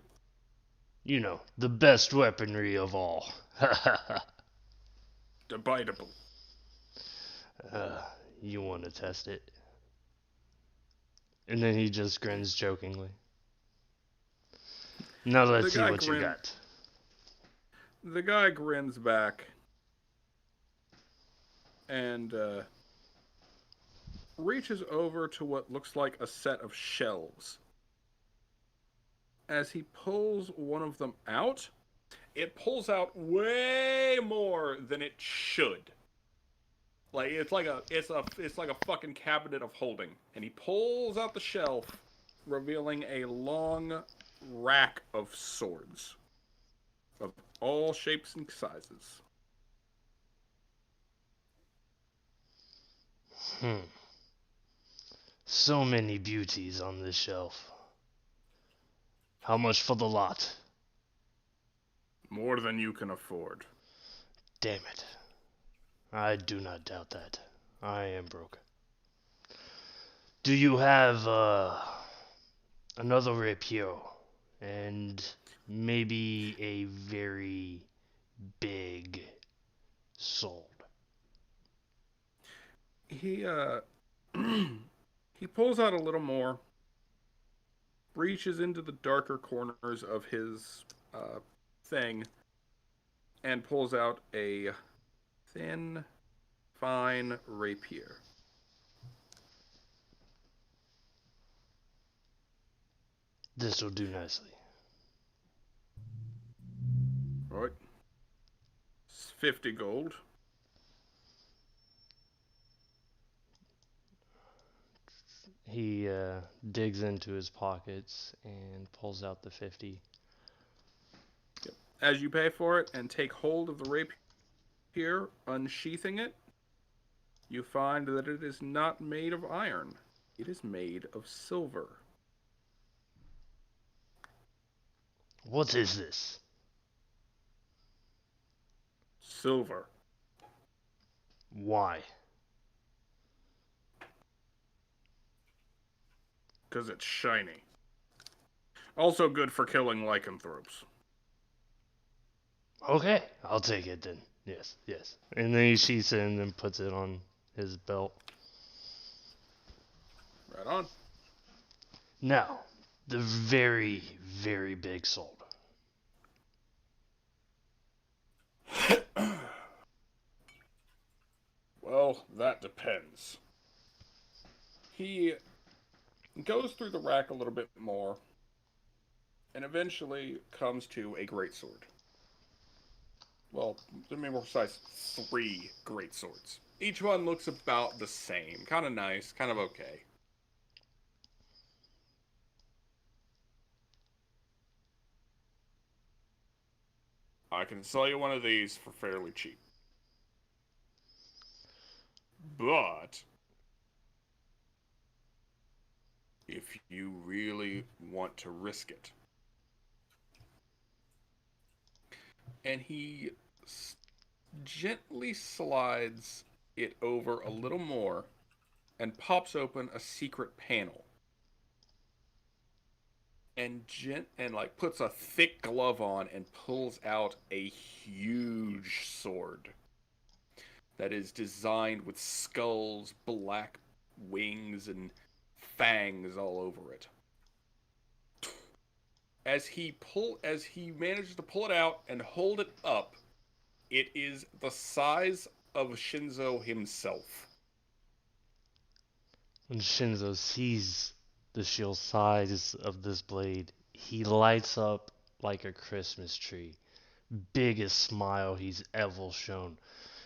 You know, the best weaponry of all. Debatable. uh, you want to test it? And then he just grins jokingly. Now let's see what you got. The guy grins back and reaches over to what looks like a set of shelves. As he pulls one of them out, it pulls out way more than it should. Like it's like a fucking cabinet of holding. And he pulls out the shelf, revealing a long rack of swords of all shapes and sizes. So many beauties on this shelf. How much for the lot? More than you can afford. Damn it. I do not doubt that. I am broke. Do you have another rapier and maybe a very big sword? He he pulls out a little more, reaches into the darker corners of his thing, and pulls out a thin, fine rapier. This will do nicely. All right. It's 50 gold. He digs into his pockets and pulls out the 50. Yep. As you pay for it and take hold of the rapier, unsheathing it, you find that it is not made of iron. It is made of silver. What is this? Silver. Why? Because it's shiny. Also good for killing lycanthropes. Okay, I'll take it then. Yes, yes. And then he sheaths it and then puts it on his belt. Right on. Now, the very, very big sword. Well, that depends. He goes through the rack a little bit more and eventually comes to a greatsword. Well, to be more precise, 3 greatswords. Each one looks about the same. Kind of nice, kind of okay. I can sell you one of these for fairly cheap. But if you really want to risk it. And he gently slides it over a little more and pops open a secret panel. And like puts a thick glove on and pulls out a huge sword that is designed with skulls, black wings, and fangs all over it. As he manages to pull it out and hold it up, it is the size of Shinzo himself. When Shinzo sees the sheer size of this blade, he lights up like a Christmas tree. Biggest smile he's ever shown.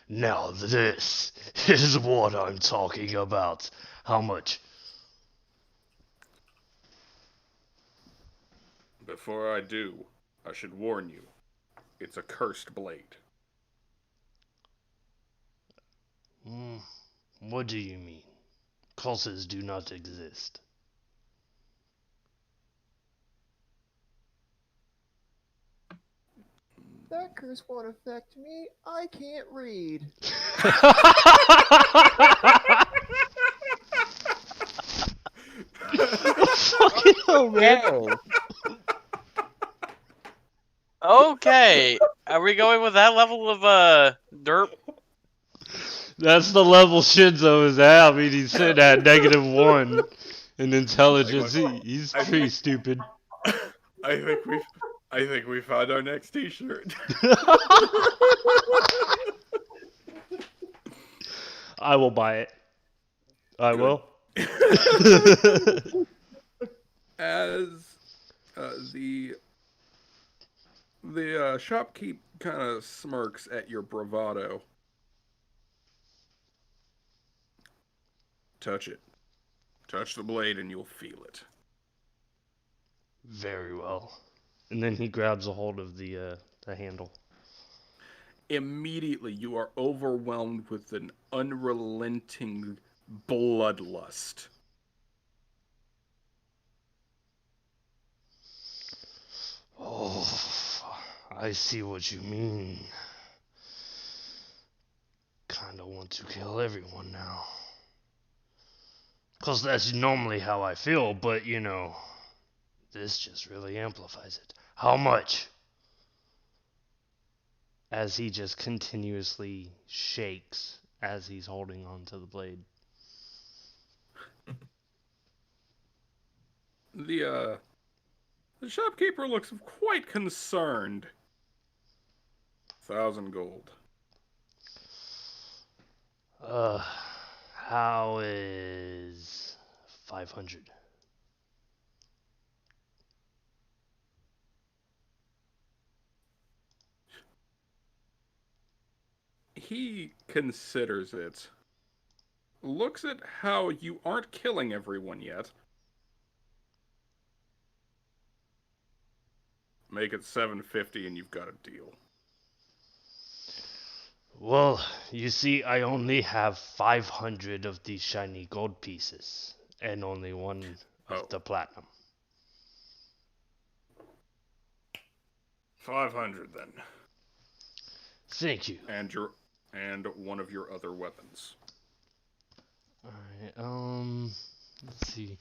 Now this is what I'm talking about. How much? Before I do, I should warn you, it's a cursed blade. What do you mean? Curses do not exist. That curse won't affect me. I can't read. Fucking hell, man. Okay. Are we going with that level of derp? That's the level Shinzo is at. I mean, he's sitting at -1 in intelligence. He's pretty stupid. I think we found our next T-shirt. I will buy it. I will. As the shopkeep kind of smirks at your bravado. Touch it. Touch the blade and you'll feel it. Very well. And then he grabs a hold of the handle. Immediately, you are overwhelmed with an unrelenting bloodlust. Oh, I see what you mean. kinda want to kill everyone now. 'Cause that's normally how I feel, but you know, this just really amplifies it. How much? As he just continuously shakes as he's holding onto the blade. The shopkeeper looks quite concerned. 1,000 gold. How is 500? He considers it. Looks at how you aren't killing everyone yet. Make it 750 and you've got a deal. Well, you see, I only have 500 of these shiny gold pieces, and only one of the platinum. 500 then. Thank you. And one of your other weapons. Alright, let's see.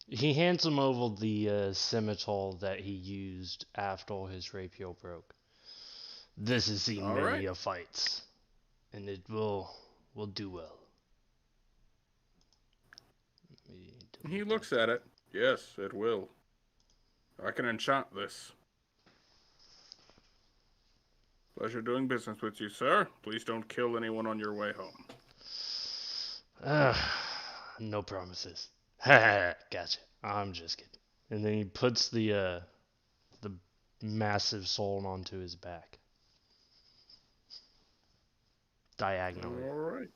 He hands him over the scimitar that he used after his rapier broke. This has seen many a fights, and it will do well. He looks at it. Yes, it will. I can enchant this. Pleasure doing business with you, sir. Please don't kill anyone on your way home. No promises. Gotcha. I'm just kidding. And then he puts the massive sword onto his back. Diagonally. Alright.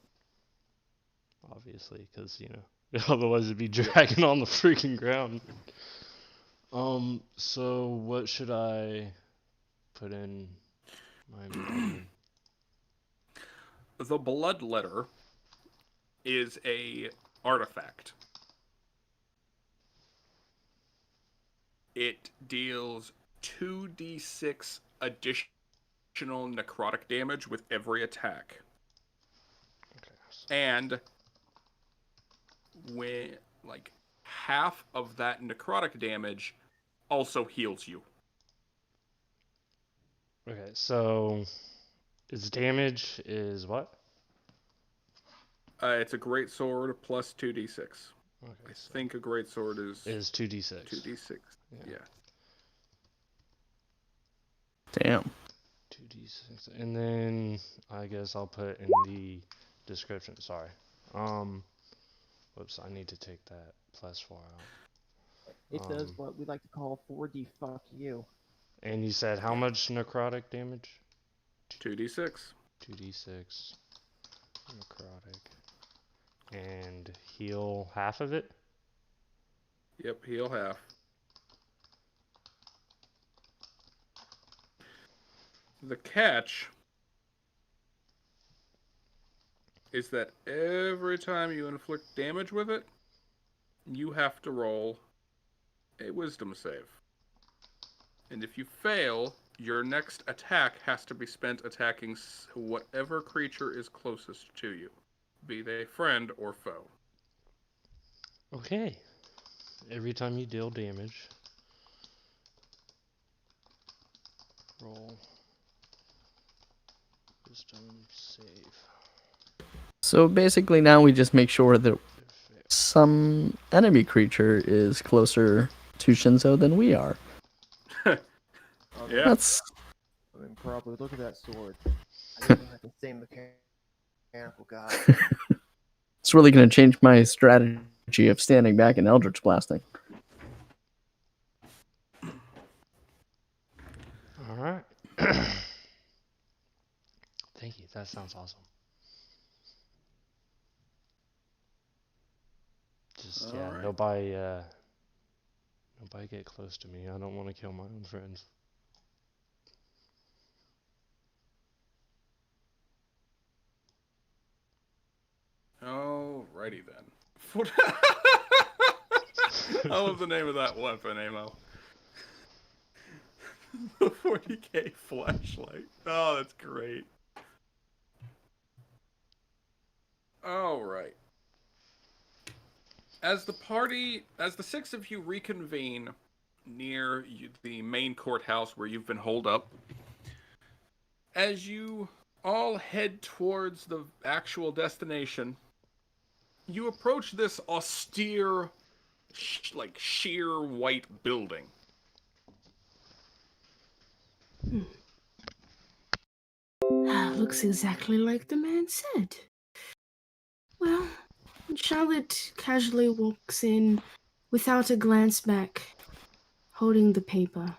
Obviously, because, you know, otherwise it'd be dragging on the freaking ground. So what should I put in my medallion? The blood letter is a artifact. It deals 2d6 additional necrotic damage with every attack. Okay. And when like half of that necrotic damage also heals you. Okay, so its damage is what? It's a great sword plus 2d6. Okay, I think a great sword is 2d6. 2d6. Yeah. Damn. 2d6. And then I guess I'll put in the description. Sorry. Whoops, I need to take that +4 out. It does what we like to call 4D fuck you. And you said how much necrotic damage? 2d6. 2d6 necrotic. And heal half of it? Yep, heal half. The catch is that every time you inflict damage with it, you have to roll a wisdom save. And if you fail, your next attack has to be spent attacking whatever creature is closest to you, be they friend or foe. Okay. Every time you deal damage, roll wisdom save. So basically now we just make sure that some enemy creature is closer to Shinzo than we are. Yeah. That's I mean, probably look at that sword. I don't have the same mechanical god. it's really going to change my strategy of standing back and Eldritch blasting. Alright. Thank you, that sounds awesome. Just, yeah, Alright. nobody get close to me. I don't want to kill my own friends. Alrighty then. What was the name of that weapon, Amo? The 40K flashlight. Oh, that's great. All right. As the six of you reconvene near the main courthouse where you've been holed up, as you all head towards the actual destination, you approach this austere, sheer white building. Looks exactly like the man said. Well, Charlotte casually walks in without a glance back, holding the paper.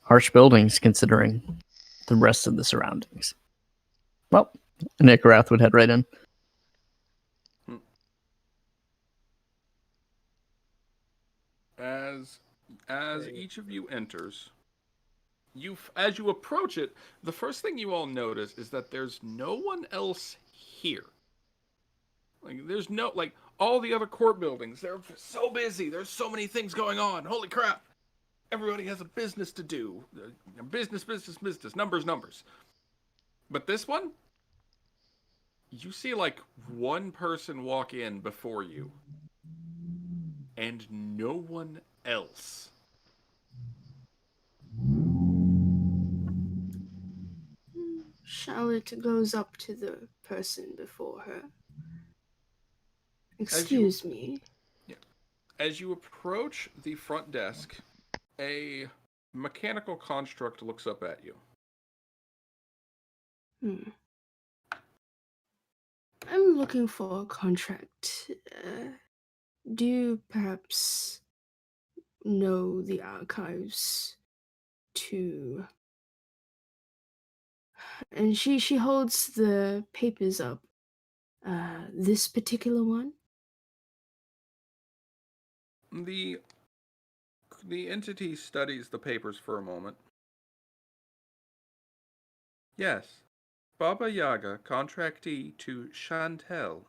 Harsh buildings considering the rest of the surroundings. Well, Nikarath would head right in. As each of you enters, as you approach it, the first thing you all notice is that there's no one else here. Like, there's no, all the other court buildings, they're so busy. There's so many things going on. Holy crap. Everybody has a business to do. Business, numbers. But this one, you see, one person walk in before you, and no one else. Charlotte goes up to the person before her. Excuse me. Yeah. As you approach the front desk, a mechanical construct looks up at you. I'm looking for a contract. Do you perhaps know the archives to... And she holds the papers up. This particular one? The entity studies the papers for a moment. Yes. Baba Yaga, contractee to Chantel.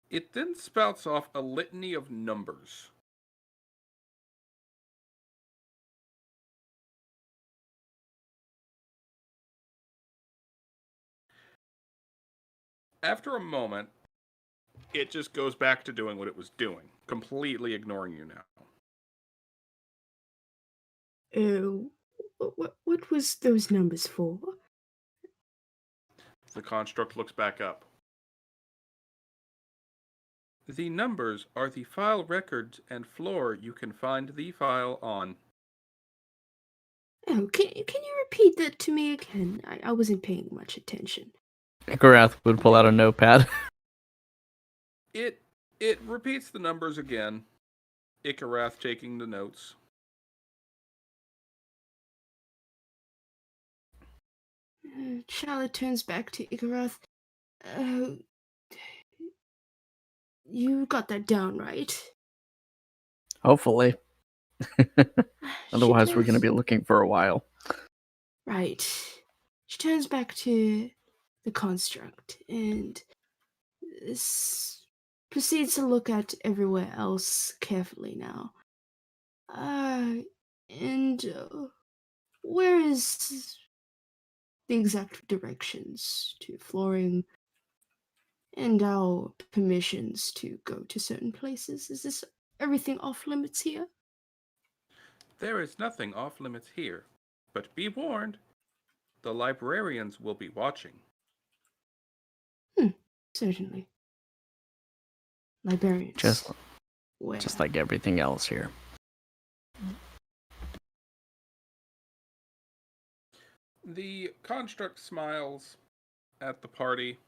It then spouts off a litany of numbers. After a moment, it just goes back to doing what it was doing, completely ignoring you now. What was those numbers for? The construct looks back up. The numbers are the file records and floor you can find the file on. Oh, can you repeat that to me again? I wasn't paying much attention. Nikarath would pull out a notepad. It repeats the numbers again. Ikarath taking the notes. Charlotte turns back to Ikarath. You got that down, right? Hopefully. Otherwise, we're going to be looking for a while. Right. She turns back to the construct and proceeds to look at everywhere else carefully now. Where is the exact directions to flooring and our permissions to go to certain places? Is this everything off limits here? There is nothing off limits here, but be warned, the librarians will be watching. Certainly. Librarians. Just Where? like everything else here. The construct smiles at the party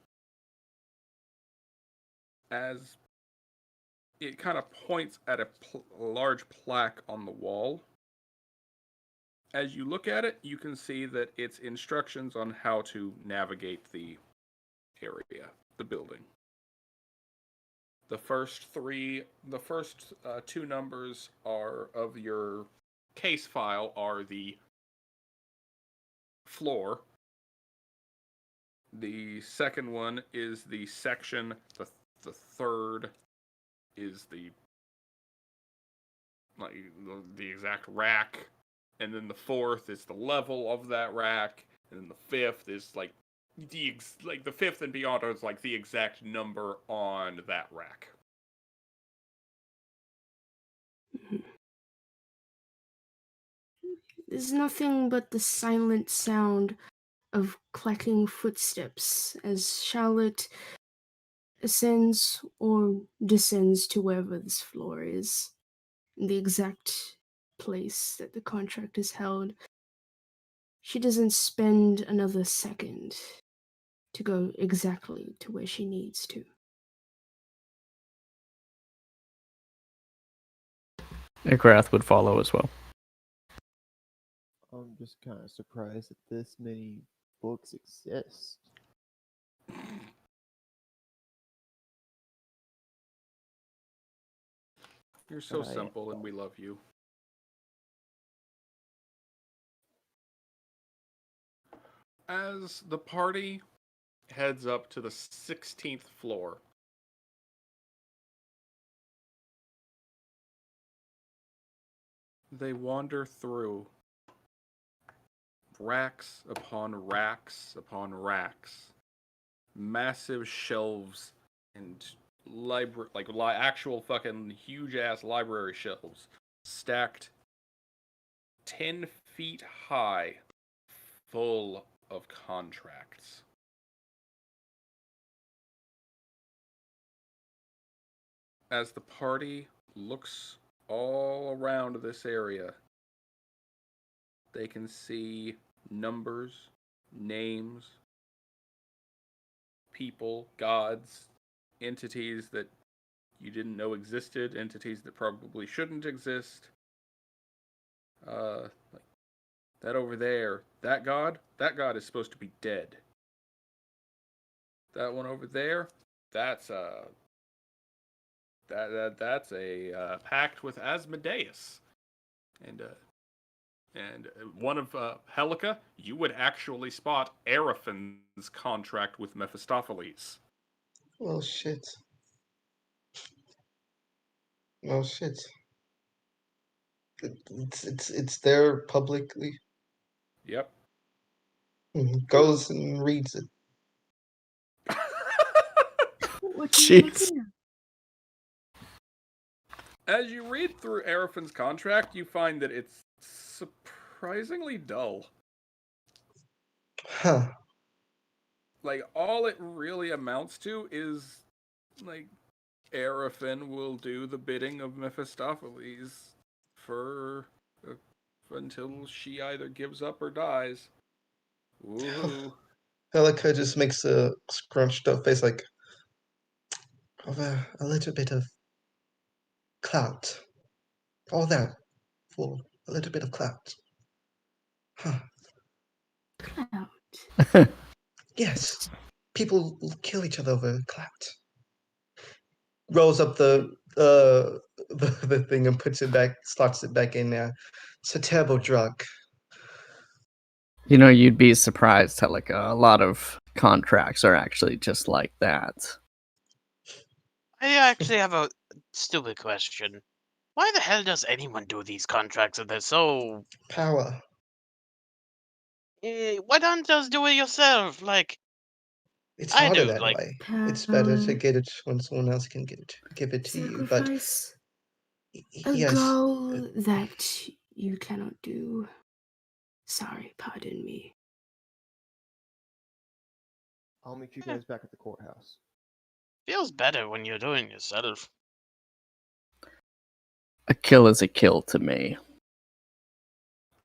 as it kind of points at a large plaque on the wall. As you look at it, you can see that it's instructions on how to navigate the area, the building. The first two numbers are of your case file are the floor. The second one is the section. The third is the exact rack, and then the fourth is the level of that rack, and then the fifth is like the fifth and beyond is like the exact number on that rack. There's nothing but the silent sound of clacking footsteps as Charlotte ascends or descends to wherever this floor is, the exact place that the contract is held. She doesn't spend another second to go exactly to where she needs to. Igrath would follow as well. I'm just kind of surprised that this many books exist. You're so But I- simple, and we love you. As the party heads up to the 16th floor, they wander through racks upon racks upon racks, massive shelves and actual fucking huge ass library shelves stacked 10 feet high, full of contracts. As the party looks all around this area, they can see numbers, names, people, gods, entities that you didn't know existed, entities that probably shouldn't exist. Like that over there, that god is supposed to be dead. That one over there, that's that's a pact with Asmodeus, and one of Helica, you would actually spot Araphin's contract with Mephistopheles. Oh shit. Oh shit. It's there publicly. Yep. Goes and reads it. What are you Jeez. looking at? As you read through Araphin's contract, you find that it's surprisingly dull. Huh. Like, all it really amounts to is, like, Araphin will do the bidding of Mephistopheles until she either gives up or dies. Woohoo. Helica just makes a scrunched up face like, a little bit of clout. All that for a little bit of clout. Huh. Clout. Yes. People will kill each other over clout. Rolls up the thing and puts it back, slots it back in there. It's a terrible drug. You know, you'd be surprised how like a lot of contracts are actually just like that. I actually have a stupid question. Why the hell does anyone do these contracts if they're so... Power. Why don't just do it yourself? Like, It's I harder do, that like... way. It's better to get it when someone else can give it to you. But Sacrifice a yes, goal that you cannot do. Sorry, pardon me. I'll meet you Yeah. guys back at the courthouse. Feels better when you're doing it yourself. A kill is a kill to me.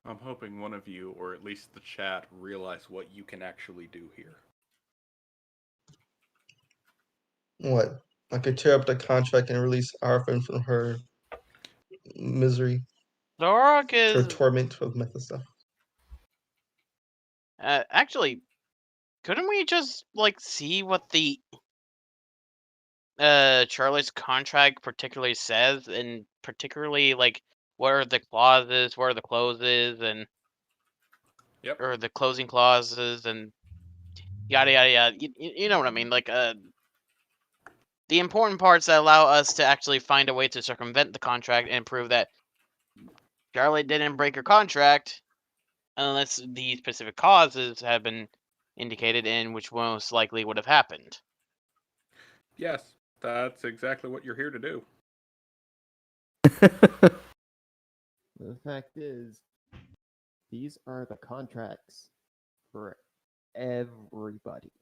I'm hoping one of you, or at least the chat, realize what you can actually do here. what? I could tear up the contract and release Arfin from her misery, Dorog her is... torment of Mephistopheles. Actually, couldn't we just, like, see what the... Charlie's contract particularly says, and particularly, like, what are the clauses, what are the clauses, and... Yep. Or the closing clauses, and... yada yada yada. You know what I mean? Like the important parts that allow us to actually find a way to circumvent the contract and prove that Charlotte didn't break her contract unless the specific causes have been indicated, in which most likely would have happened. Yes, that's exactly what you're here to do. The fact is, these are the contracts for everybody.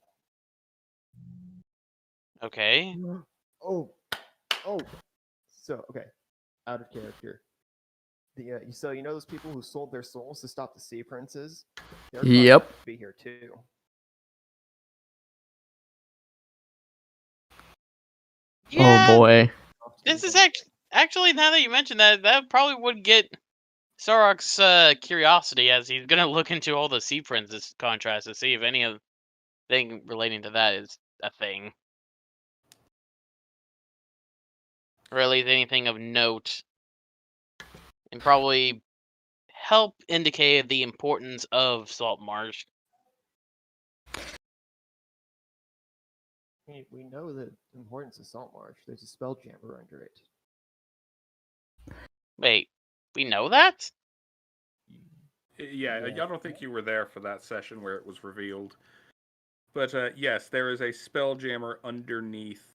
Okay. Oh, so okay, out of character. So you know those people who sold their souls to stop the sea princes? Their Yep. contract would be here too. Yeah, Oh boy. this is actually now that you mention that, that probably would get Sarok's curiosity, as he's gonna look into all the Sea Princess contracts to see if anything relating to that is a thing, or at least anything of note, and probably help indicate the importance of Salt Marsh. We know the importance of Saltmarsh. There's a spelljammer under it. Wait, we know that? Yeah, Yeah. I don't think you were there for that session where it was revealed. But yes, there is a spelljammer underneath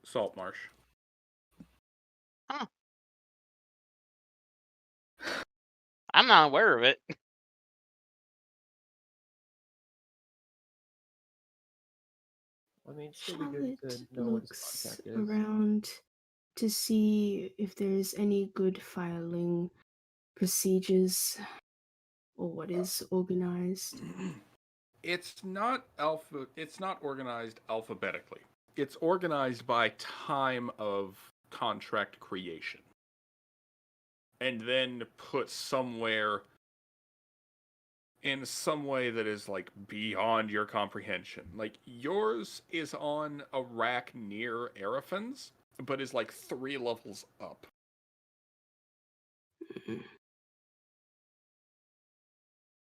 Saltmarsh. Huh. I'm not aware of it. I mean, it'd still be good Charlotte to know what his looks contract is. around to see if there's any good filing procedures or what is organized. It's not organized alphabetically. It's organized by time of contract creation. And then put somewhere in some way that is like beyond your comprehension. Like yours is on a rack near Arafin's, but is like 3 levels up.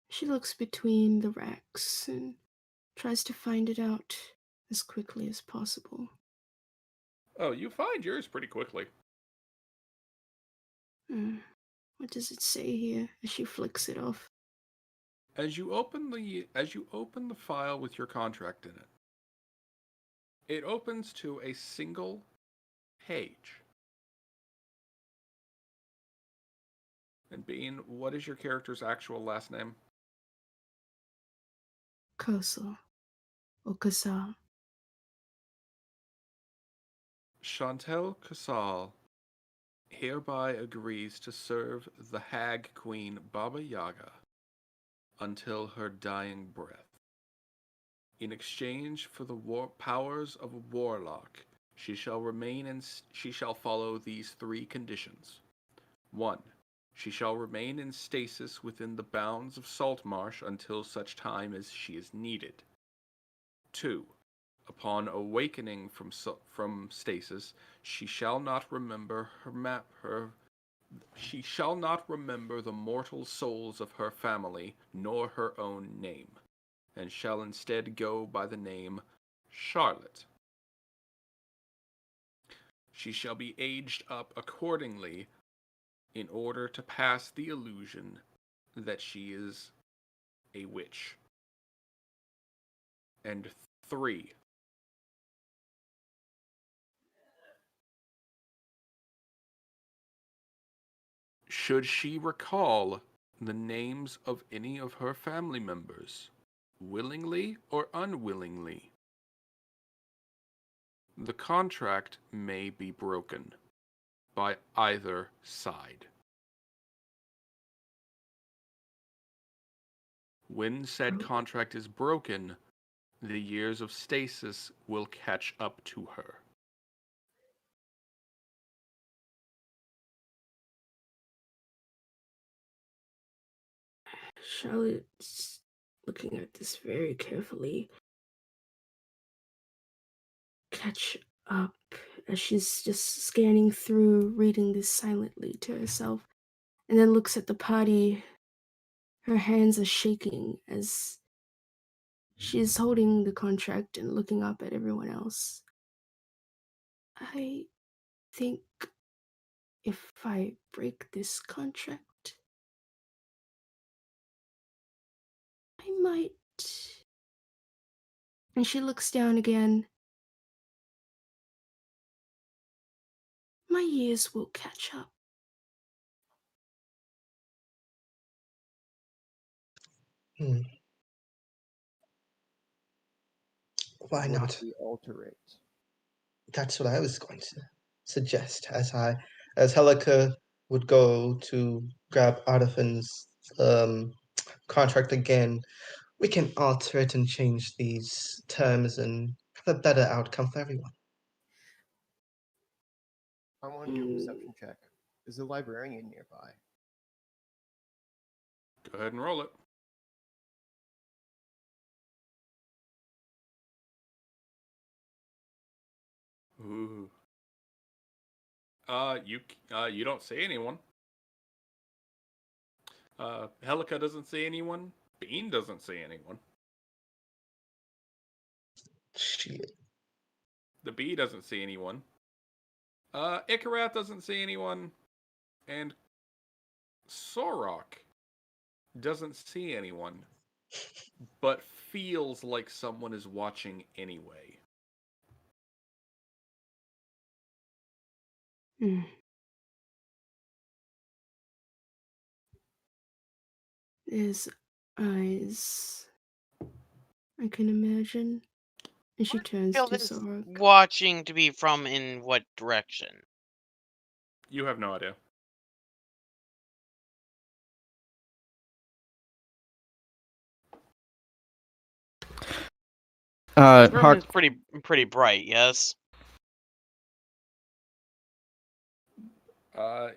She looks between the racks and tries to find it out as quickly as possible. Oh, you find yours pretty quickly. What does it say here as she flicks it off? As you open the file with your contract in it, it opens to a single page. And Bean, what is your character's actual last name? Kosa. Or Kasa. Chantel Casal hereby agrees to serve the Hag Queen Baba Yaga until her dying breath. In exchange for the powers of a warlock, she shall follow these 3 conditions. 1. She shall remain in stasis within the bounds of Saltmarsh until such time as she is needed. 2. Upon awakening from stasis, she shall not remember she shall not remember the mortal souls of her family nor her own name, and shall instead go by the name Charlotte. She shall be aged up accordingly in order to pass the illusion that she is a witch. And 3. Should she recall the names of any of her family members, willingly or unwillingly, the contract may be broken by either side. When said contract is broken, the years of stasis will catch up to her. Charlotte's looking at this very carefully. Catch up as she's just scanning through, reading this silently to herself, and then looks at the party. Her hands are shaking as She's holding the contract and looking up at everyone else. I think if I break this contract, I might. And she looks down again. My years will catch up. Hmm. Why What not? if we alter it? That's what I was going to suggest. As Helica would go to grab Artifan's contract again, we can alter it and change these terms and have a better outcome for everyone. I want to do a perception check. Is the librarian nearby? Go ahead and roll it. Ooh. You don't see anyone. Helica doesn't see anyone. Bean doesn't see anyone. Shit. The bee doesn't see anyone. Ikarath doesn't see anyone. And Sorok doesn't see anyone, but feels like someone is watching anyway. Hmm. His eyes, I can imagine. And she turns Feel to this Sorok. watching to be from in what direction? You have no idea. This room Hawk, is pretty bright, yes?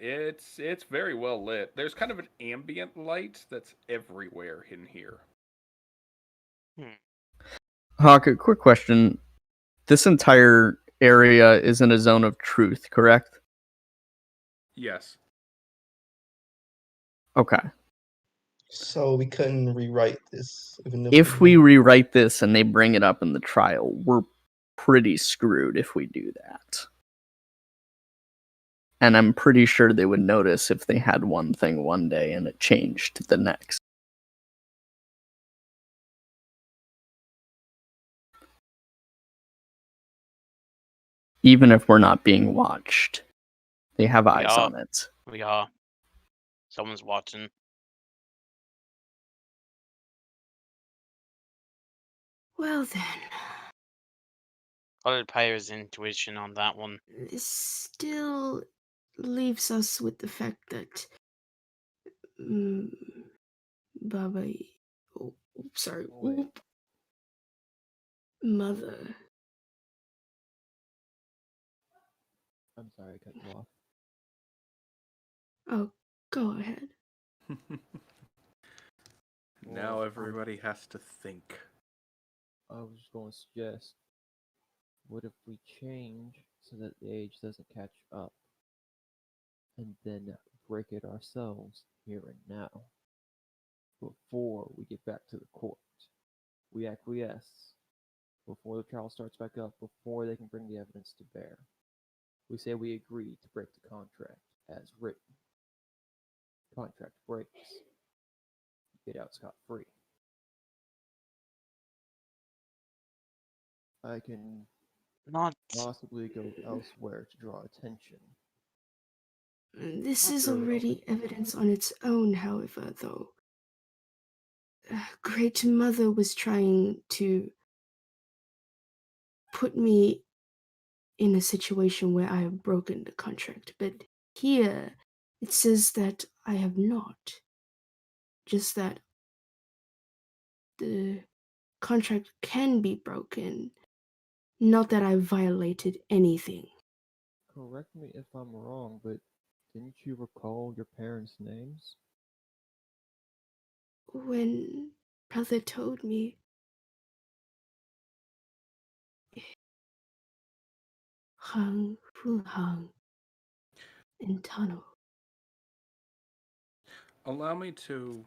It's very well lit. There's kind of an ambient light that's everywhere in here. Hawk, a quick question. This entire area is in a zone of truth, correct? Yes. Okay. So we couldn't rewrite this. Even If we rewrite this and they bring it up in the trial, we're pretty screwed if we do that. And I'm pretty sure they would notice if they had one thing one day and it changed the next. Even if we're not being watched, they have eyes on it. Yeah. Someone's watching. Well then, What did Pyre's intuition on that one? this still leaves us with the fact that Baba, sorry, Wait. Mother. I'm sorry, I cut you off. Oh, go ahead. Now Well, everybody has to think. I was just going to suggest, what if we change so that the age doesn't catch up, and then break it ourselves here and now, before we get back to the court. We acquiesce before the trial starts back up, before they can bring the evidence to bear. We say we agree to break the contract as written. Contract breaks. Get out scot-free. I can Not. possibly go elsewhere to draw attention. This is Sure. already evidence on its own, however, though. Great Mother was trying to put me in a situation where I have broken the contract, but here it says that I have not. Just that the contract can be broken, not that I violated anything. Correct me if I'm wrong, but didn't you recall your parents' names? When Brother told me, Hang, Fu Hang, and Tunnel. Allow me to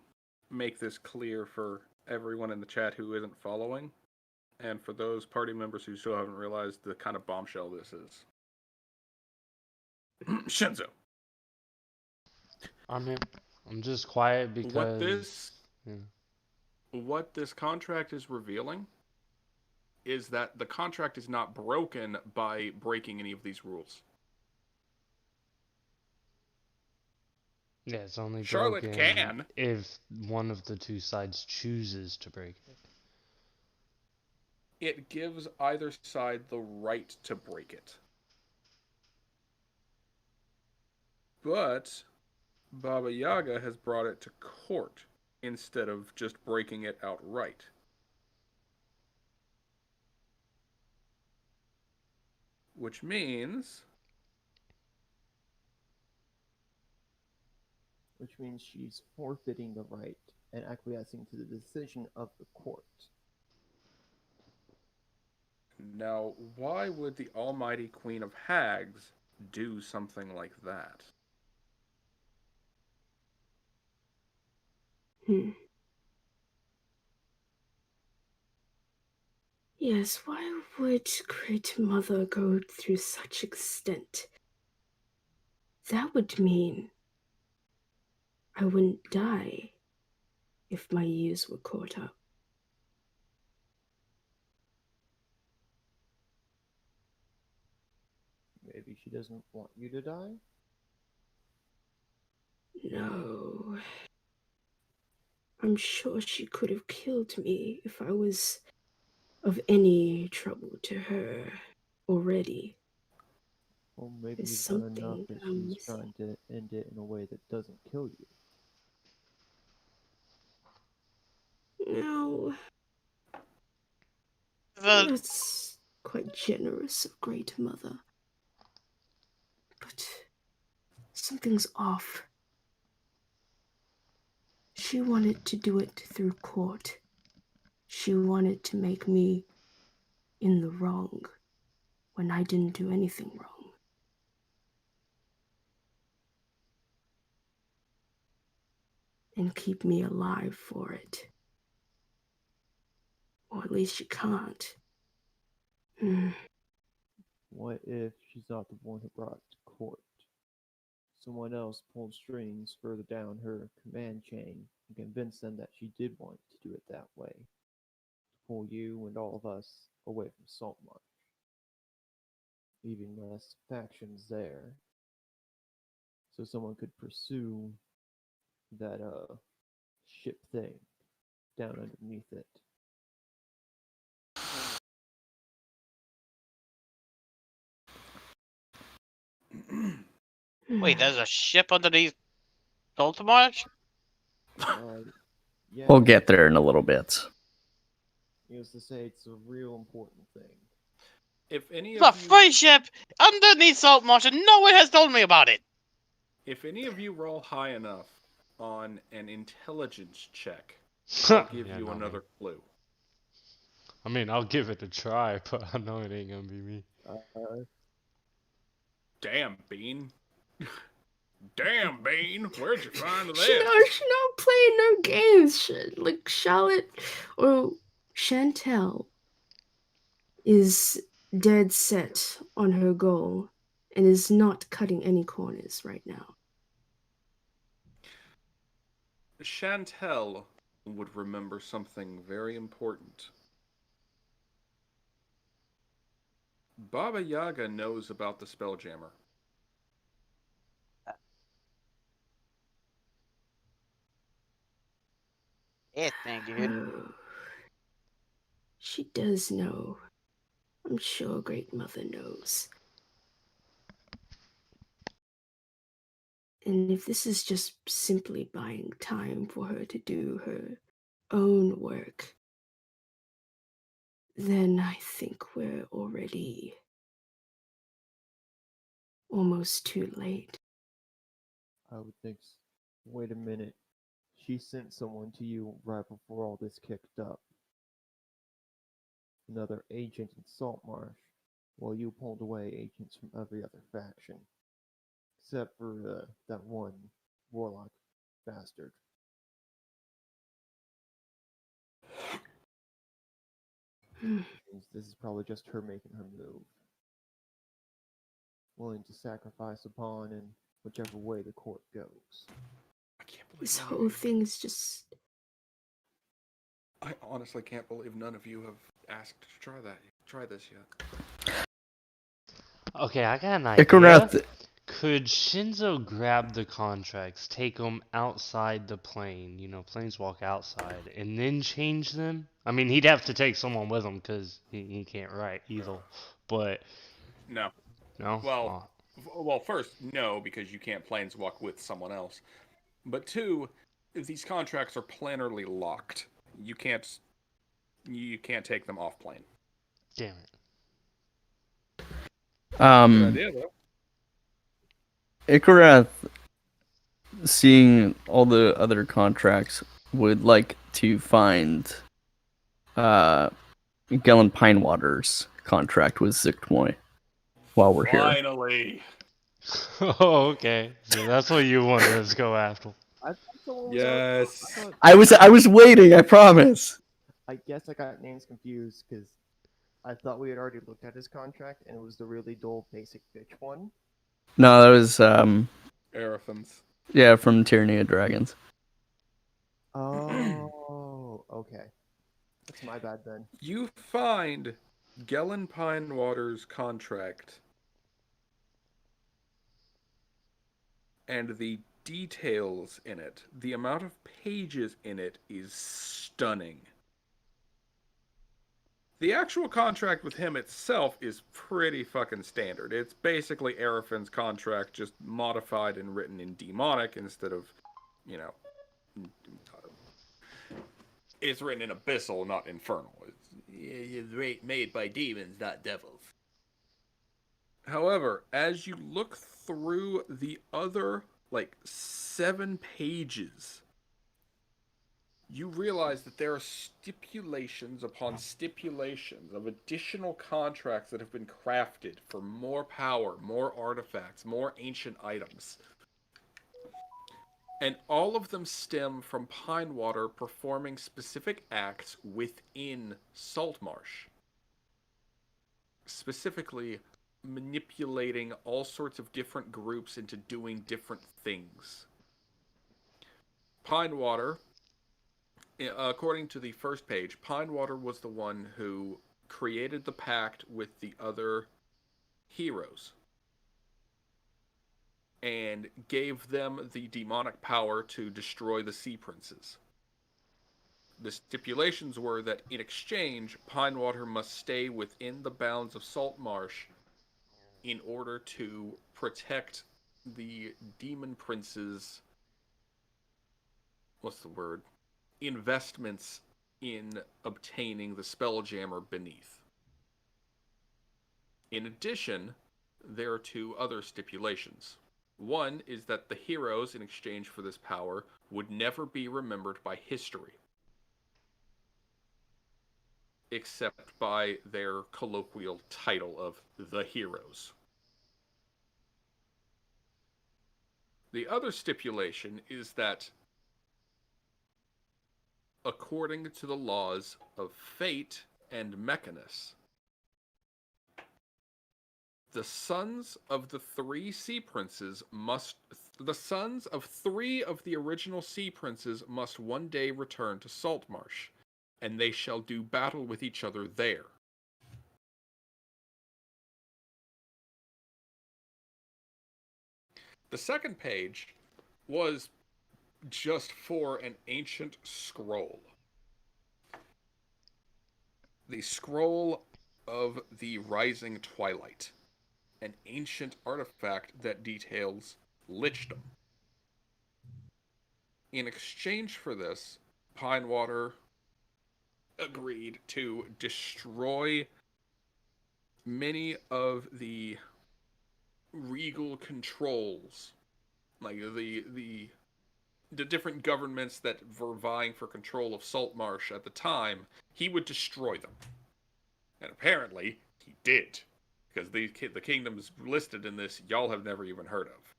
make this clear for everyone in the chat who isn't following, and for those party members who still haven't realized the kind of bombshell this is. Shinzo. I'm here. I'm just quiet What yeah. what this contract is revealing is that the contract is not broken by breaking any of these rules. Yeah, it's only Charlotte broken can. if one of the two sides chooses to break it. It gives either side the right to break it. But Baba Yaga has brought it to court instead of just breaking it outright. Which means she's forfeiting the right and acquiescing to the decision of the court. now, why would the almighty Queen of Hags do something like that? Yes, why would Great Mother go through such extent? That would mean I wouldn't die if my years were caught up. Maybe she doesn't want you to die? No. I'm sure she could have killed me if I was of any trouble to her already. Well, maybe There's you've done enough something that I'm she's missing. trying to end it in a way that doesn't kill you. No, The that's quite generous of Great Mother. But something's off. She wanted to do it through court. She wanted to make me in the wrong when I didn't do anything wrong. And keep me alive for it. Or at least she can't. What if she's not the one who brought it to court? Someone else pulled strings further down her command chain and convinced them that she did want to do it that way. To pull you and all of us away from Saltmarsh. Leaving less factions there. So someone could pursue that ship thing down underneath it. wait, there's a ship underneath Saltmarsh? Yeah. We'll get there in a little bit. Needless to say, it's a real important thing. If any The of you, free ship underneath Saltmarsh, and no one has told me about it. if any of you roll high enough on an intelligence check, I'll give Yeah, you not me. another clue. I mean, I'll give it a try, but I know it ain't gonna be me. Damn, Bean. Damn, Bean. Where'd you find this? She not playing no games. Like Charlotte or Chantel is dead set on her goal and is not cutting any corners right now. Chantel would remember something very important. Baba Yaga knows about the Spelljammer. It thing, dude. Oh, she does know. I'm sure Great Mother knows. And if this is just simply buying time for her to do her own work, then I think we're already almost too late. I would think. Wait a minute. She sent someone to you right before all this kicked up. Another agent in Saltmarsh, while you pulled away agents from every other faction. Except for that one warlock bastard. This is probably just her making her move. Willing to sacrifice a pawn in whichever way the court goes. I can't believe This none whole of you, thing is just. I honestly can't believe none of you have asked to try this yet. Okay, I got an idea. Ikarath, Could Shinzo grab the contracts, take them outside the plane, planeswalk outside, and then change them? I mean, he'd have to take someone with him because he can't write either. But, No. no? Well, well, first, no, because you can't planeswalk with someone else. But two, these contracts are planarly locked. You can't take them off plane. Damn it. Good idea, though. Ikarath, seeing all the other contracts, would like to find Gellin Pinewater's contract with Zictmoy while we're here. Finally. Oh, okay. So that's what you wanted us to go after. I thought someone was Yes. I I was waiting, I promise. I guess I got names confused because I thought we had already looked at his contract and it was the really dull basic bitch one. No, that was Arathans. yeah, from Tyranny of Dragons. Oh, okay. That's my bad then. You find Gellin Pinewater's contract, and the details in it, the amount of pages in it is stunning. The actual contract with him itself is pretty fucking standard. It's basically Arafin's contract, just modified and written in demonic instead of, it's written in abyssal, not infernal. It's made by demons, not devils. However, as you look through the other, 7 pages, you realize that there are stipulations upon stipulations of additional contracts that have been crafted for more power, more artifacts, more ancient items. And all of them stem from Pinewater performing specific acts within Saltmarsh. Specifically, manipulating all sorts of different groups into doing different things. Pinewater, according to the first page, Pinewater was the one who created the pact with the other heroes and gave them the demonic power to destroy the Sea Princes. The stipulations were that in exchange, Pinewater must stay within the bounds of Saltmarsh in order to protect the Demon Prince's, investments in obtaining the Spelljammer beneath. In addition, there are 2 other stipulations. One is that the heroes, in exchange for this power, would never be remembered by history, except by their colloquial title of the heroes. The other stipulation is that, according to the laws of fate and Mechanus, the sons of the 3 Sea Princes the sons of 3 of the original Sea Princes must one day return to Saltmarsh, and they shall do battle with each other there. The second page was just for an ancient scroll. The Scroll of the Rising Twilight, an ancient artifact that details lichdom. In exchange for this, Pinewater agreed to destroy many of the regal controls, like the different governments that were vying for control of Saltmarsh at the time. He would destroy them, and apparently he did, because the kingdoms listed in this y'all have never even heard of.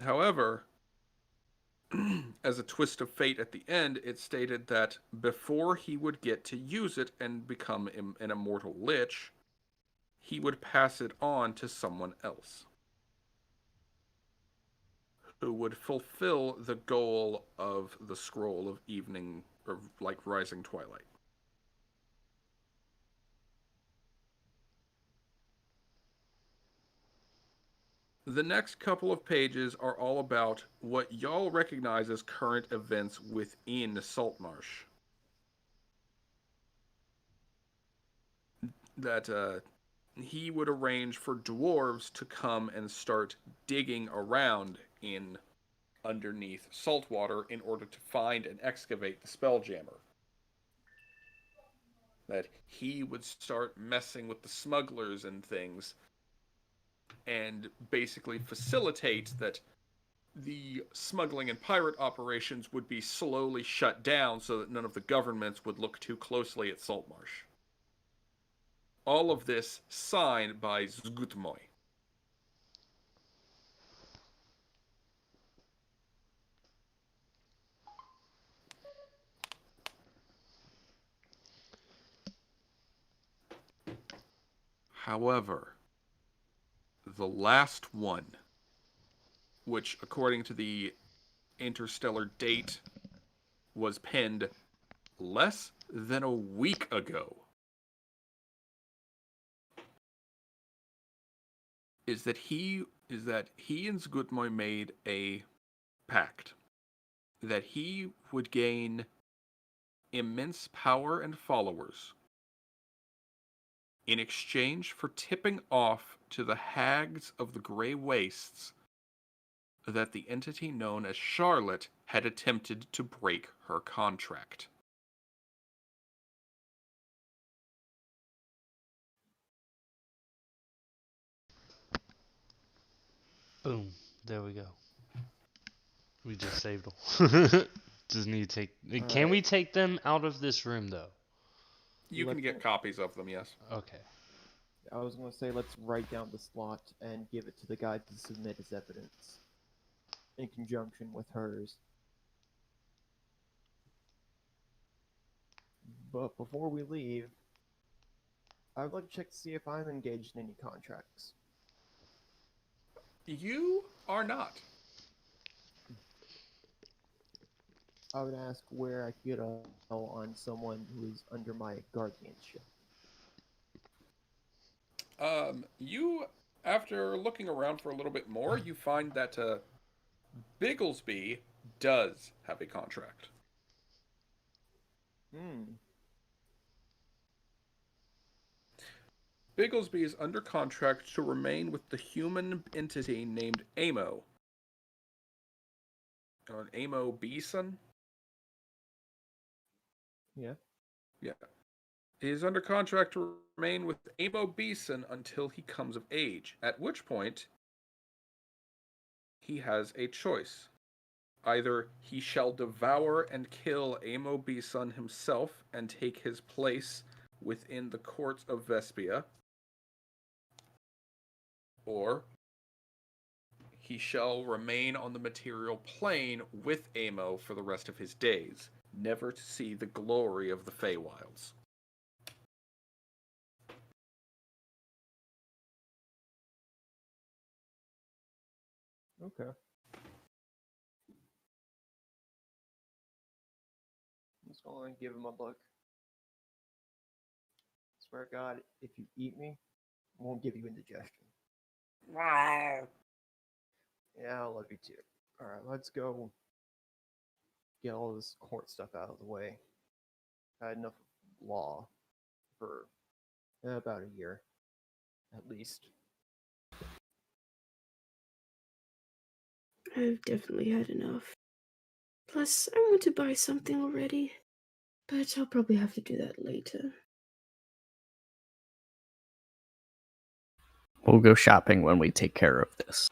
However, as a twist of fate at the end, it stated that before he would get to use it and become an immortal lich, he would pass it on to someone else who would fulfill the goal of the scroll of evening, or like rising twilight. The next couple of pages are all about what y'all recognize as current events within Saltmarsh. That he would arrange for dwarves to come and start digging around in underneath saltwater in order to find and excavate the Spelljammer. That he would start messing with the smugglers and things and basically facilitate that the smuggling and pirate operations would be slowly shut down so that none of the governments would look too closely at Saltmarsh. All of this signed by Zgutmoy. However, the last one, which according to the interstellar date was penned less than a week ago, is that he and Zgutmoy made a pact that he would gain immense power and followers in exchange for tipping off to the hags of the Grey Wastes that the entity known as Charlotte had attempted to break her contract. Boom. There we go. We just saved them. Just need to take. Can we take them out of this room though? You can get copies of them, yes. Okay. I was going to say, let's write down the slot and give it to the guy to submit as evidence in conjunction with hers. But before we leave, I would like to check to see if I'm engaged in any contracts. You are not. I would ask where I could get a tell on someone who is under my guardianship. You, after looking around for a little bit more, you find that Bigglesby does have a contract. Bigglesby is under contract to remain with the human entity named Amo. Amo Beeson? Yeah. Yeah. He is under contract to remain with Amo Beeson until he comes of age, at which point he has a choice. Either he shall devour and kill Amo Beeson himself and take his place within the courts of Vespia, or he shall remain on the material plane with Amo for the rest of his days, never to see the glory of the Feywilds. Okay. I'm just going to give him a look. Swear to God, if you eat me, I won't give you indigestion. Yeah, I love you too. Alright, let's go get all this court stuff out of the way. I had enough law for about a year, at least. I've definitely had enough. Plus, I want to buy something already, but I'll probably have to do that later. We'll go shopping when we take care of this.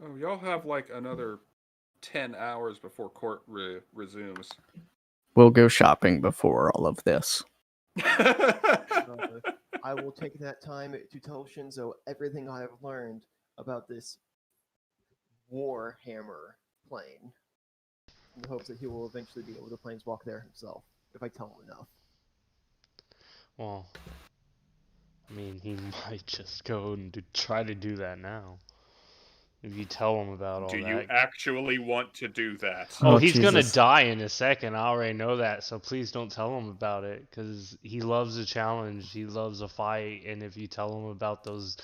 Oh, y'all have like another 10 hours before court resumes. We'll go shopping before all of this. I will take that time to tell Shinzo everything I have learned about this Warhammer plane, in the hopes that he will eventually be able to planeswalk there himself, if I tell him enough. Well, I mean, he might just go and try to do that now. If you tell him about all Do that. you actually want to do that? Oh, Oh, he's gonna Jesus. die in a second. I already know that. So please don't tell him about it, because he loves a challenge. He loves a fight. And if you tell him about those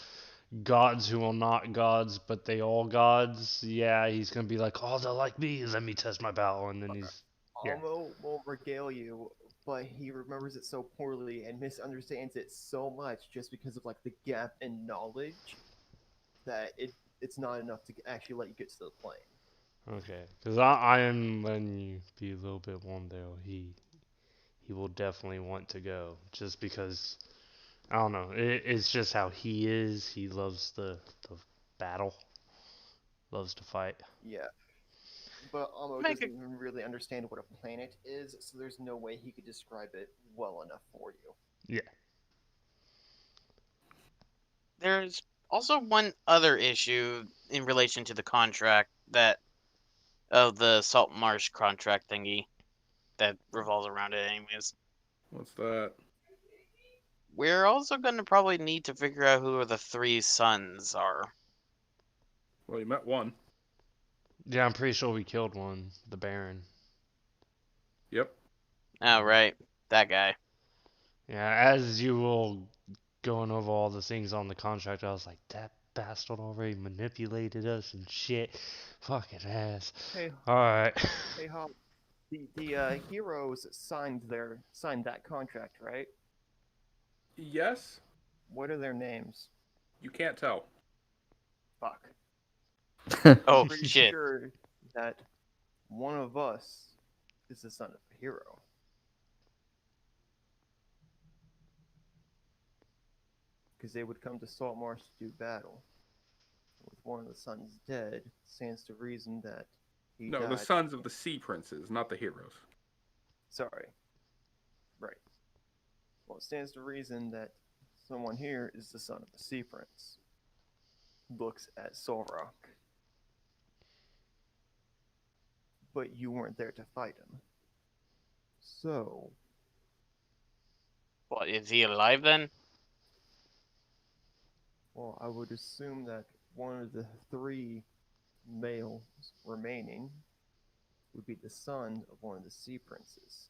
gods who are not gods, but they all gods, yeah, he's gonna be like, oh, they're like me. Let me test my battle, and then he's yeah. Almo will regale you, but he remembers it so poorly and misunderstands it so much just because of like the gap in knowledge that it's not enough to actually let you get to the plane. Okay, because I am letting you be a little bit warm there. He will definitely want to go, just because I don't know. It's just how he is. He loves the battle, loves to fight. Yeah. But Almo Make doesn't even really understand what a planet is, so there's no way he could describe it well enough for you. Yeah. There's also one other issue in relation to the contract the Salt Marsh contract thingy that revolves around it anyways. What's that? We're also going to probably need to figure out who the 3 sons are. Well, you met one. Yeah, I'm pretty sure we killed one, the Baron. Yep. Oh, right. That guy. Yeah, as you were going over all the things on the contract, I was like, that bastard already manipulated us and shit. Fucking ass. Hey, Alright. hey, Hop. The heroes signed that contract, right? Yes. What are their names? You can't tell. Fuck. Oh, I'm pretty shit. sure that one of us is the son of a hero. Because they would come to Saltmarsh to do battle. With one of the sons dead, stands to reason that he No, died. the sons of the sea princes, not the heroes. Sorry. Right. Well, it stands to reason that someone here is the son of the Sea Prince. Looks at Solrock. But you weren't there to fight him. So, What, is he alive then? well, I would assume that one of the 3 males remaining would be the son of one of the Sea Princes.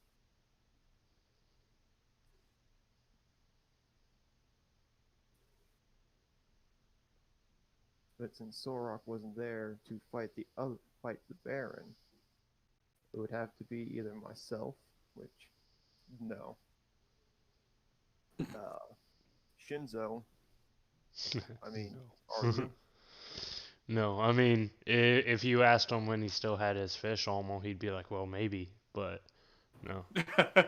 But since Solrock wasn't there to fight the Baron, it would have to be either myself, which no, Shinzo. I mean, are you? No, I mean, if you asked him when he still had his fish almost, he'd be like, well, maybe, but no. I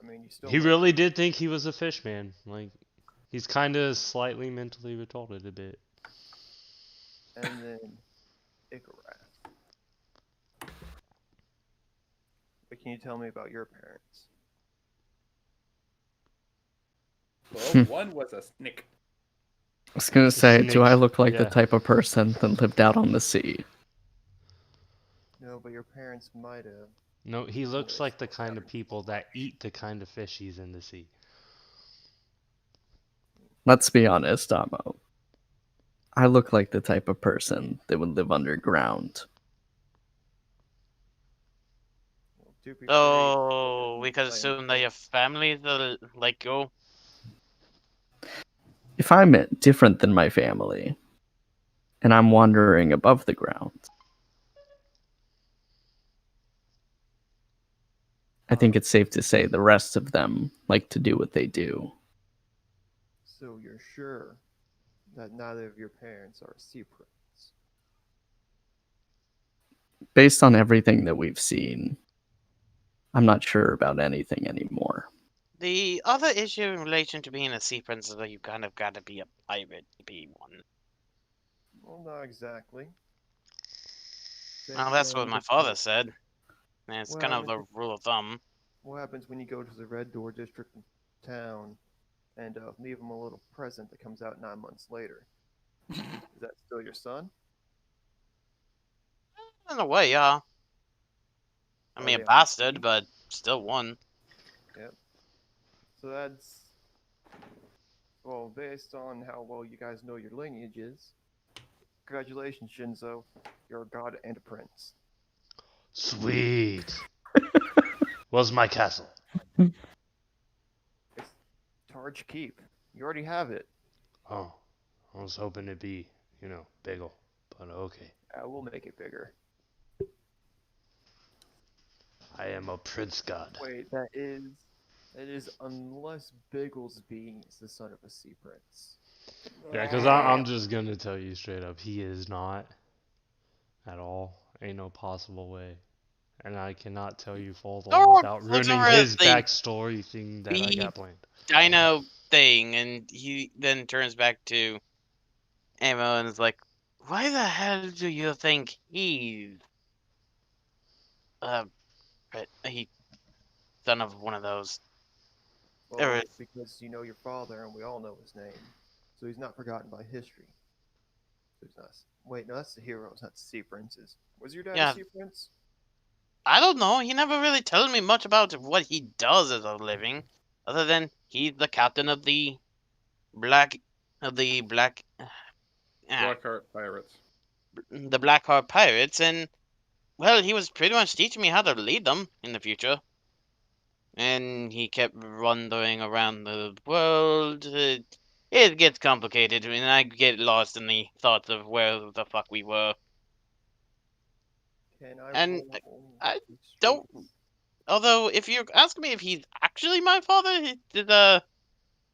mean, you still. He really did think he was a fish man. Like, he's kind of slightly mentally retarded a bit. And then Ikarat. But can you tell me about your parents? Well, one was a snake. I was gonna say, do I Snake, look like the yeah. type of person that lived out on the sea? No, but your parents might have. No, he looks Yes, like the well, kind that of was people so that much. eat the kind of fishies in the sea. Let's be honest, Amo. I look like the type of person that would live underground. Well, to be fair, Oh, we could I assume that your family's let go. If I'm different than my family, and I'm wandering above the ground, I think it's safe to say the rest of them like to do what they do. So you're sure that neither of your parents are Sea Prince? Based on everything that we've seen, I'm not sure about anything anymore. The other issue in relation to being a sea prince is that you kind of got to be a pirate to be one. Well, not exactly. Well, that's what my father said. And it's What kind of the happens- rule of thumb. What happens when you go to the Red Door District in town and leave him a little present that comes out 9 months later? Is that still your son? In a way, yeah. I Are mean, a they on bastard, speed? but still one. Yep. So that's, well, based on how well you guys know your lineages. Congratulations, Shinzo. You're a god and a prince. Sweet. Where's my castle? It's Targe Keep. You already have it. Oh, I was hoping it'd be, bigger. But okay. We'll make it bigger. I am a prince god. Wait, that is unless Bigglesby is the son of a sea prince. Yeah, because I'm just going to tell you straight up, he is not at all. Ain't no possible way. And I cannot tell you Faldo Zoro without looks ruining over at his the backstory thing that I bee got planned. dino thing, and he then turns back to Amo and is like, "Why the hell do you think he's he son of one of those?" Well, because you know your father, and we all know his name, so he's not forgotten by history. So he's not. Wait, no, that's the heroes, not the sea princes. Was your dad Yeah. a sea prince? I don't know. He never really told me much about what he does as a living, other than he's the captain of the black, Blackheart Pirates. the Blackheart Pirates, and well, he was pretty much teaching me how to lead them in the future. And he kept wandering around the world. It gets complicated, and I get lost in the thoughts of where the fuck we were. Can I And roll I don't. strength? Although, if you're asking me if he's actually my father, it's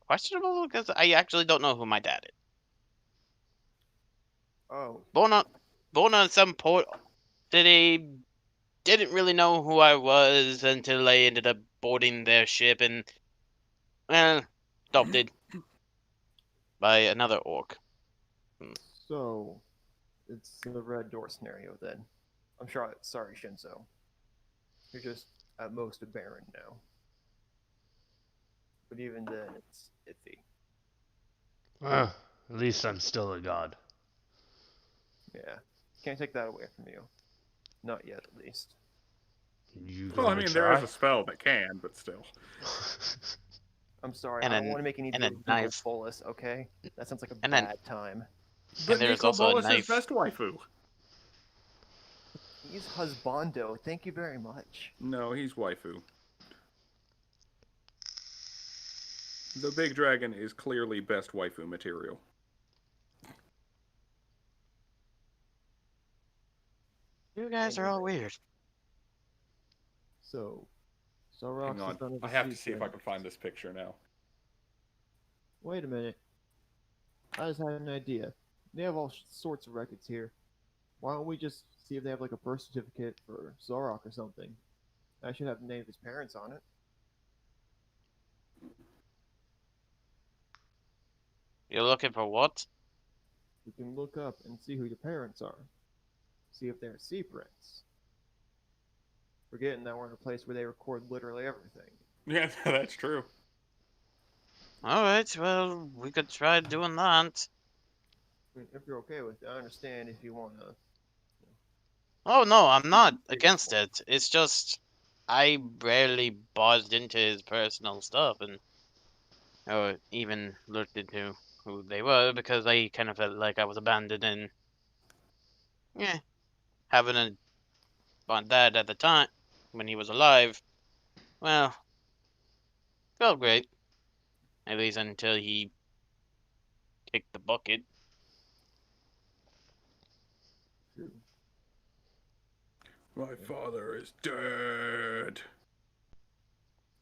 questionable because I actually don't know who my dad is. Oh, Born on some port city, didn't really know who I was until I ended up boarding their ship and, well, adopted by another orc. so it's the red door scenario then. I'm sure. Sorry, Shinzo. You're just at most a baron now. But even then, it's iffy. At least I'm still a god. Yeah, can't take that away from you. Not yet, at least. You Well, I gonna mean, try? there is a spell that can, but still. I'm sorry, And I a- don't want to make any and a big knife. bolus, okay? That sounds like a And then- bad time. But there's Nico also a Bolas is knife. best waifu. He's husbando, thank you very much. No, he's waifu. The big dragon is clearly best waifu material. You guys are all weird. So, Hang Zorox on. is done with I the have to see if I secret. can find this picture now. Wait a minute. I just had an idea. They have all sorts of records here. Why don't we just see if they have like a birth certificate for Zorok or something? I should have the name of his parents on it. You're looking for what? We can look up and see who your parents are. See if they're sea prince. Forgetting that we're in a place where they record literally everything. Yeah, that's true. Alright, well, we could try doing that. I mean, if you're okay with it, I understand if you want to. Oh no, I'm not against it. It's just I barely barged into his personal stuff and or even looked into who they were because I kind of felt like I was abandoned and having a dad at the time when he was alive. Well, felt great. At least until he kicked the bucket. True. My father is dead.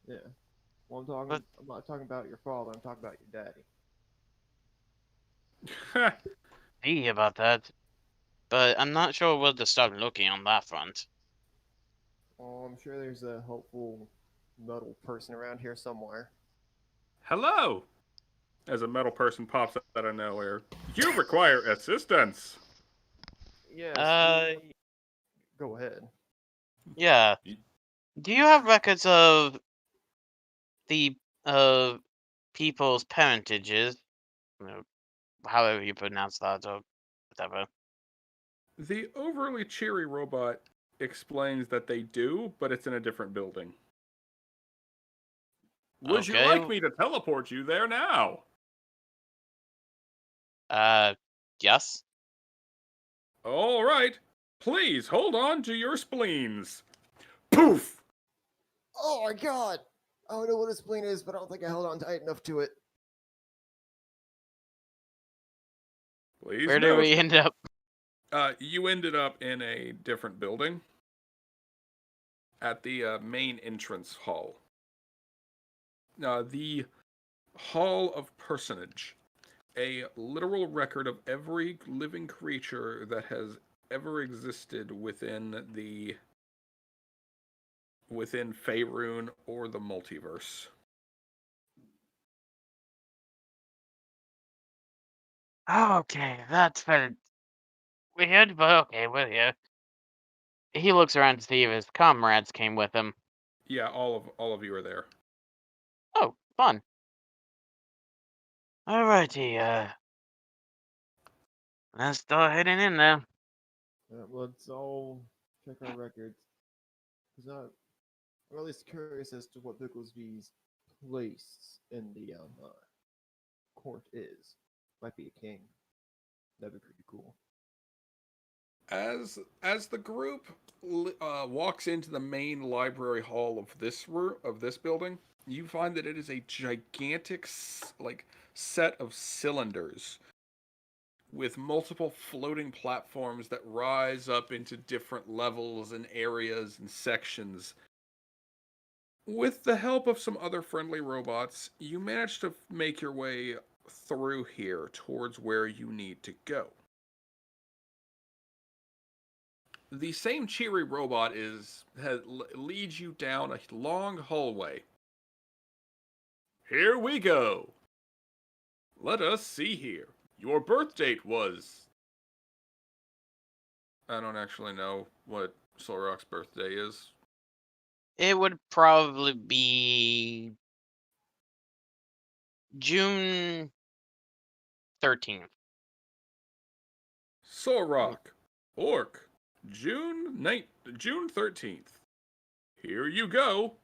Yeah. Well, I'm not talking about your father. I'm talking about your daddy. Hey about that. But I'm not sure where to start looking on that front. Oh, I'm sure there's a helpful metal person around here somewhere. Hello! As a metal person pops out of nowhere. You require assistance! Yes. Go ahead. Yeah. Do you have records of the people's parentages? However you pronounce that or whatever. The overly cheery robot explains that they do, but it's in a different building. Would you Okay. like me to teleport you there now? Yes. All right. Please hold on to your spleens. Poof! Oh my god! I don't know what a spleen is, but I don't think I held on tight enough to it. Please Where do note, we end up? you ended up in a different building at the main entrance hall. The Hall of Personage, a literal record of every living creature that has ever existed within Faerun or the multiverse. Okay, that's very weird, but okay, we're here. He looks around to see if his comrades came with him. Yeah, all of you are there. Oh, fun. Alrighty, let's start heading in there. Let's all check our records. Because I'm at least curious as to what Bigglesby's place in the court is. Might be a king. That'd be pretty cool. As the group walks into the main library hall of this building, you find that it is a gigantic set of cylinders with multiple floating platforms that rise up into different levels and areas and sections. With the help of some other friendly robots, you manage to make your way through here towards where you need to go. The same cheery robot leads you down a long hallway. Here we go. Let us see here. Your birth date was... I don't actually know what Solrock's birthday is. It would probably be June 13th. Solrock, Orc, June 13th. Here you go.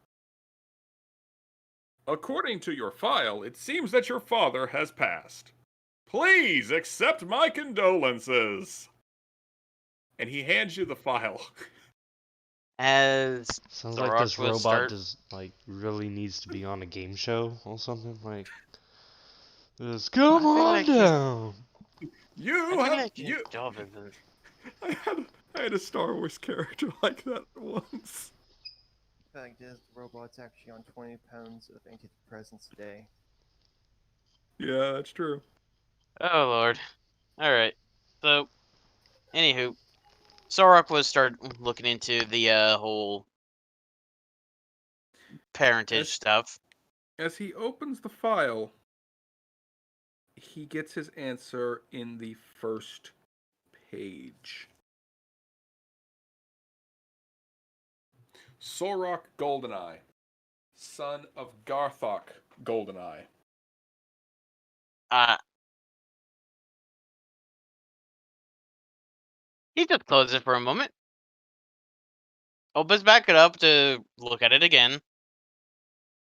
According to your file, it seems that your father has passed. Please accept my condolences. And he hands you the file. As Sounds the like rock this will robot start. does really needs to be on a game show or something like. Just come I feel on like he's- down. job isn't. I had a Star Wars character like that once. Fact is, the robot's actually on 20 pounds of antidepressants a day. Yeah, that's true. Oh lord. Alright. So, anywho, Sorok will start looking into the whole parentage As- stuff. As he opens the file, he gets his answer in the first page. Sorok Goldeneye, son of Garthok Goldeneye. He just closes it for a moment. Opens back it up to look at it again.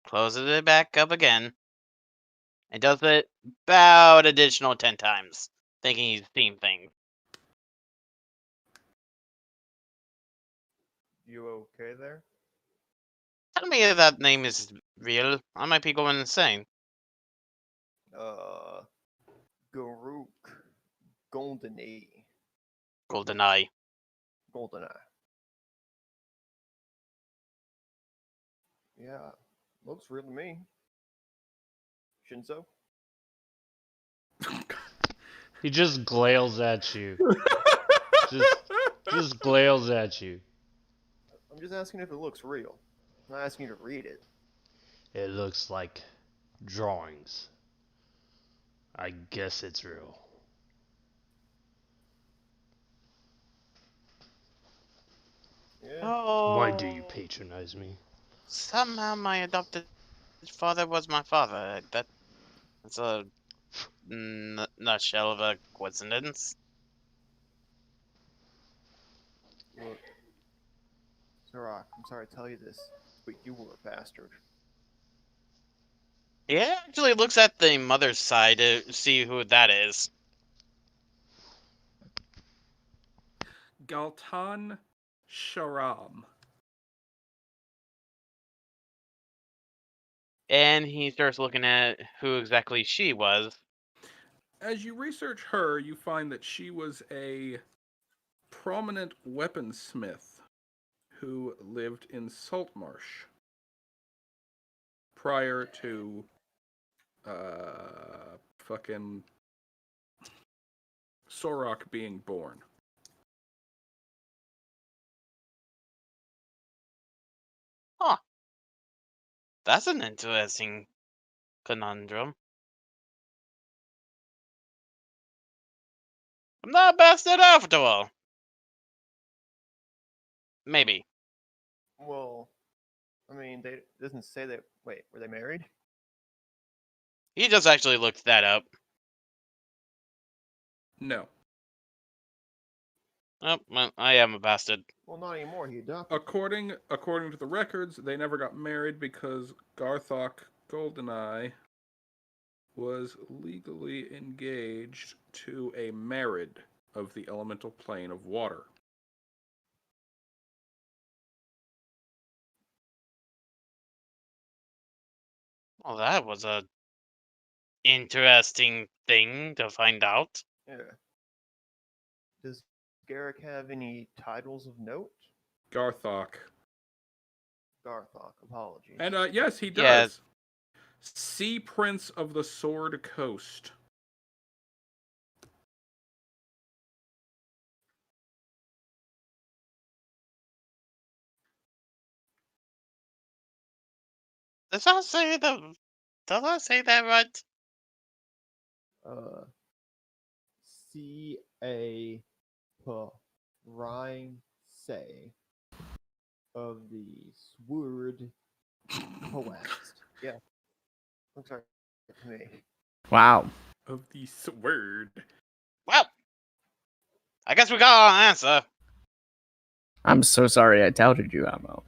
Closes it back up again. And does it about additional 10 times. Thinking he's seen things. You okay there? Tell me if that name is real. I might be going insane. Garuk Goldeneye. GoldenEye. Goldeneye. Yeah, looks real to me. Shinzo? He just glares at you. just glares at you. I'm just asking if it looks real. I'm not asking you to read it. It looks like drawings. I guess it's real. Yeah. Oh. Why do you patronize me? Somehow my adopted father was my father. That's a nutshell of a coincidence. Look, Zorak, I'm sorry to tell you this, but you were a bastard. He actually looks at the mother's side to see who that is. Galtan Sharam. And he starts looking at who exactly she was. As you research her, you find that she was a prominent weaponsmith who lived in Saltmarsh prior to fucking Sorok being born. Huh. That's an interesting conundrum. I'm not a bastard after all. Maybe. Well, I mean, it doesn't say that. Wait, were they married? He just actually looked that up. No. Oh, well, I am a bastard. Well, not anymore. He adopted. According to the records, they never got married because Garthok Goldeneye was legally engaged to a Marid of the elemental plane of water. Well, that was a interesting thing to find out. Yeah. Does Garrick have any titles of note? Garthok. Garthok, apologies. And yes, he does. Yeah. Sea Prince of the Sword Coast. Does that say the? Does that say that right? C.A. Rhyme Say of the Sword Coast. Yeah. Looks right to me. Wow. Of the Sword. Well, I guess we got our answer. I'm so sorry I doubted you, Amo.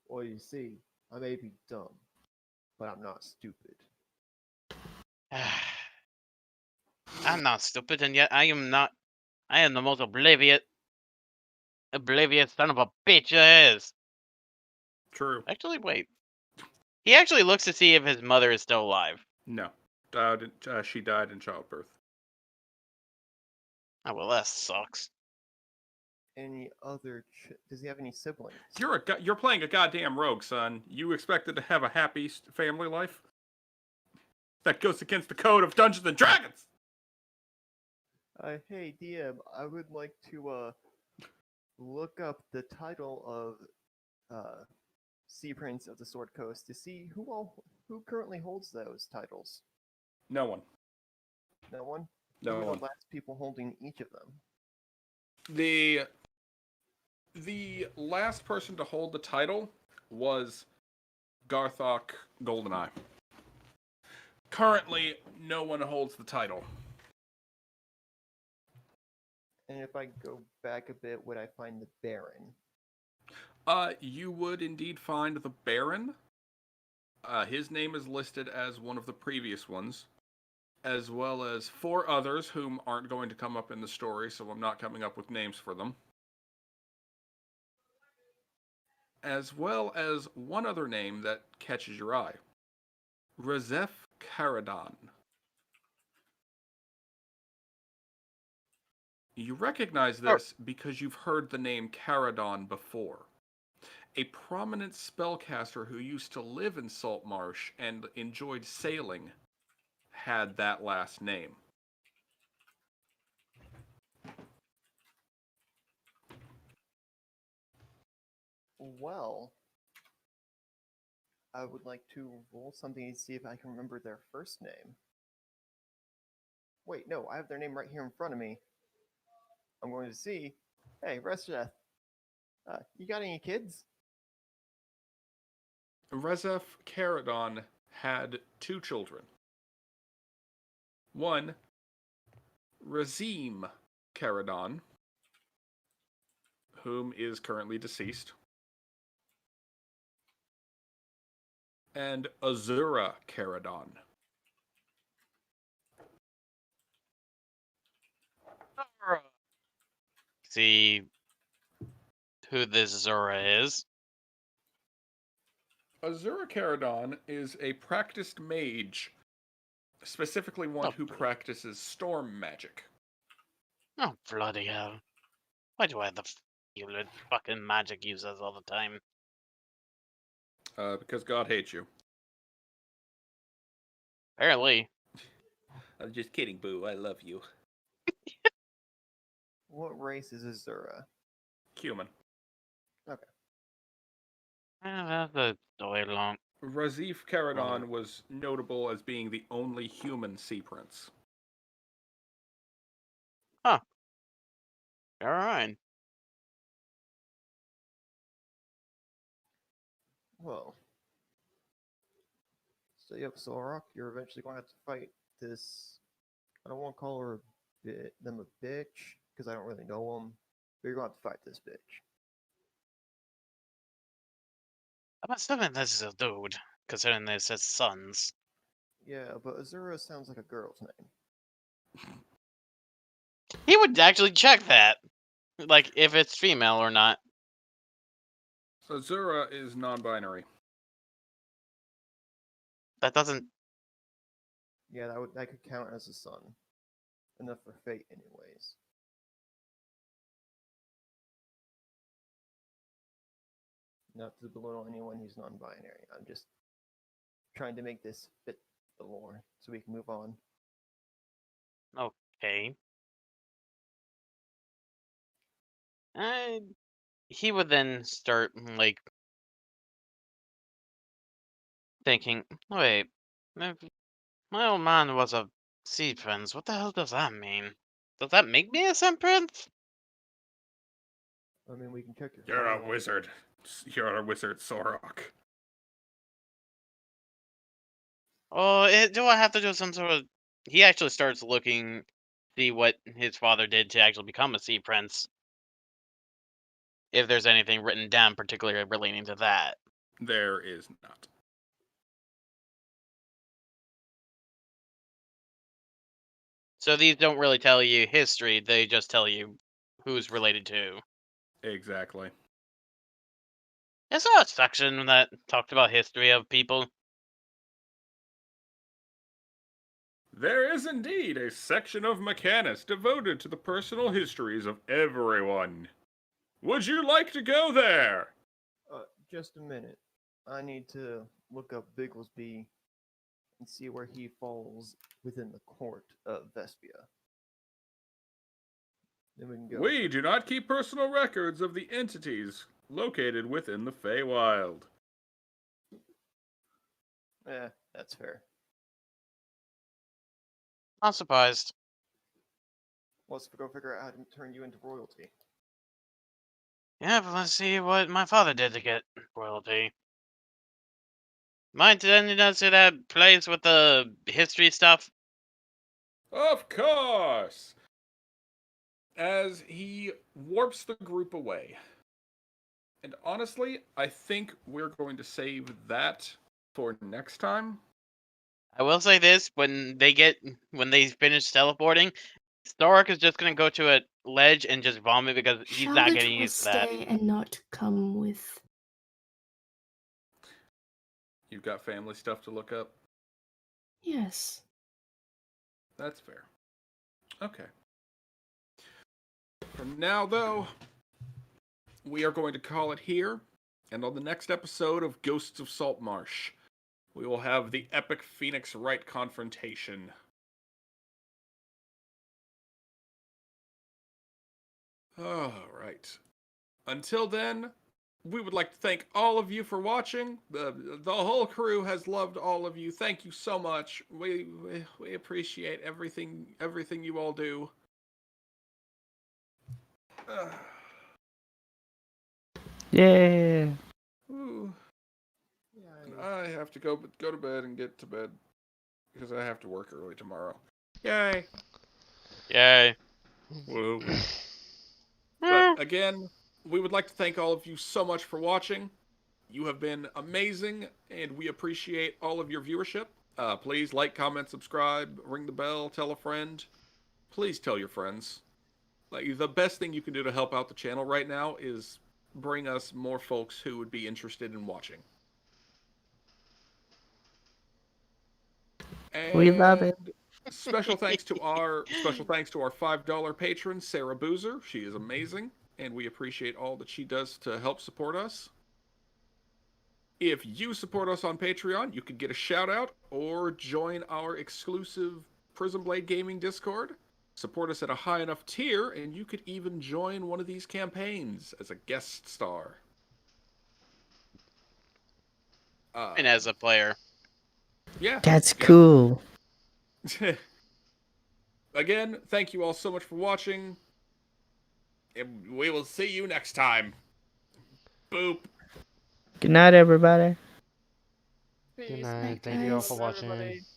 Well, you see, I may be dumb, but I'm not stupid. I'm not stupid, and yet I am not. I am the most oblivious son of a bitch there is. True. Actually, wait. He actually looks to see if his mother is still alive. No. She died in childbirth. Oh, well, that sucks. Any other? Does he have any siblings? You're playing a goddamn rogue, son. You expected to have a happy family life? That goes against the code of Dungeons and Dragons. Hey DM, I would like to look up the title of Sea Prince of the Sword Coast to see who currently holds those titles. No one. No one. No Who are one. the last people holding each of them? The last person to hold the title was Garthok Goldeneye. Currently, no one holds the title. And if I go back a bit, would I find the Baron? You would indeed find the Baron. His name is listed as one of the previous ones, as well as 4 others whom aren't going to come up in the story, so I'm not coming up with names for them. As well as one other name that catches your eye. Razef Karadon. You recognize this because you've heard the name Karadon before. A prominent spellcaster who used to live in Saltmarsh and enjoyed sailing had that last name. Well, I would like to roll something to see if I can remember their first name. Wait, no, I have their name right here in front of me. I'm going to see. Hey, Resheth, you got any kids? Razef Karadon had 2 children. One, Razim Karadon, whom is currently deceased, and Azura Caradon. See who this Zora is. Azura Caradon is a practiced mage, specifically one Oh, who practices storm magic. Oh, bloody hell. Why do I have the fucking magic users all the time? Because God hates you. Apparently. I'm just kidding, Boo. I love you. What race is Azura? Human. That's a story long. Razif Caradon was notable as being the only human sea prince. Alright. Well, so yep, Solrock, you're eventually going to have to fight this. I don't want to call her them a bitch because I don't really know them. But you're going to have to fight this bitch. I'm assuming this is a dude, considering this says sons. Yeah, but Azura sounds like a girl's name. He would actually check that. Like, if it's female or not. Azura is non-binary. That doesn't... Yeah, that could count as a son. Enough for fate, anyways. Not to belittle anyone who's non-binary. I'm just trying to make this fit the lore so we can move on. Okay. He would then start, like, thinking, wait, if my old man was a sea prince, what the hell does that mean? Does that make me a sea prince? I mean, we can check your You're a file. wizard. You're a wizard, Sorok. Oh, do I have to do some sort of... He actually starts looking, see what his father did to actually become a sea prince. If there's anything written down particularly relating to that. There is not. So these don't really tell you history, they just tell you who's related to. Exactly. Is there a section that talked about history of people? There is indeed a section of Mechanus devoted to the personal histories of everyone. Would you like to go there? Just a minute. I need to look up Bigglesby and see where he falls within the court of Vespia. Then we can go. We do not keep personal records of the entities located within the Feywild. That's fair. Not surprised. Let's go figure out how to turn you into royalty. Yeah, but let's see what my father did to get royalty. Mind sending us to that place with the history stuff? Of course! As he warps the group away. And honestly, I think we're going to save that for next time. I will say this, when they finish teleporting, Stark is just gonna go to a ledge and just vomit because he's not Charlotte getting will used to that. stay and not come with. You've got family stuff to look up? Yes. That's fair. Okay. For now, though, we are going to call it here. And on the next episode of Ghosts of Saltmarsh, we will have the epic Phoenix Wright confrontation. All right. Until then, we would like to thank all of you for watching. The whole crew has loved all of you. Thank you so much. We appreciate everything you all do. Yeah. Ooh. I have to go to bed and get to bed because I have to work early tomorrow. Yay! Yay. Woo. But again, we would like to thank all of you so much for watching. You have been amazing, and we appreciate all of your viewership. Please like, comment, subscribe, ring the bell, tell a friend. Please tell your friends. Like, the best thing you can do to help out the channel right now is bring us more folks who would be interested in watching. We love it. Special thanks to our $5 patron, Sarah Boozer. She is amazing, and we appreciate all that she does to help support us. If you support us on Patreon, you could get a shout out or join our exclusive Prism Blade Gaming Discord. Support us at a high enough tier, and you could even join one of these campaigns as a guest star. And as a player. Yeah. That's cool. Again, thank you all so much for watching. And we will see you next time. Boop. Good night, everybody. Good night. Thank you all for watching.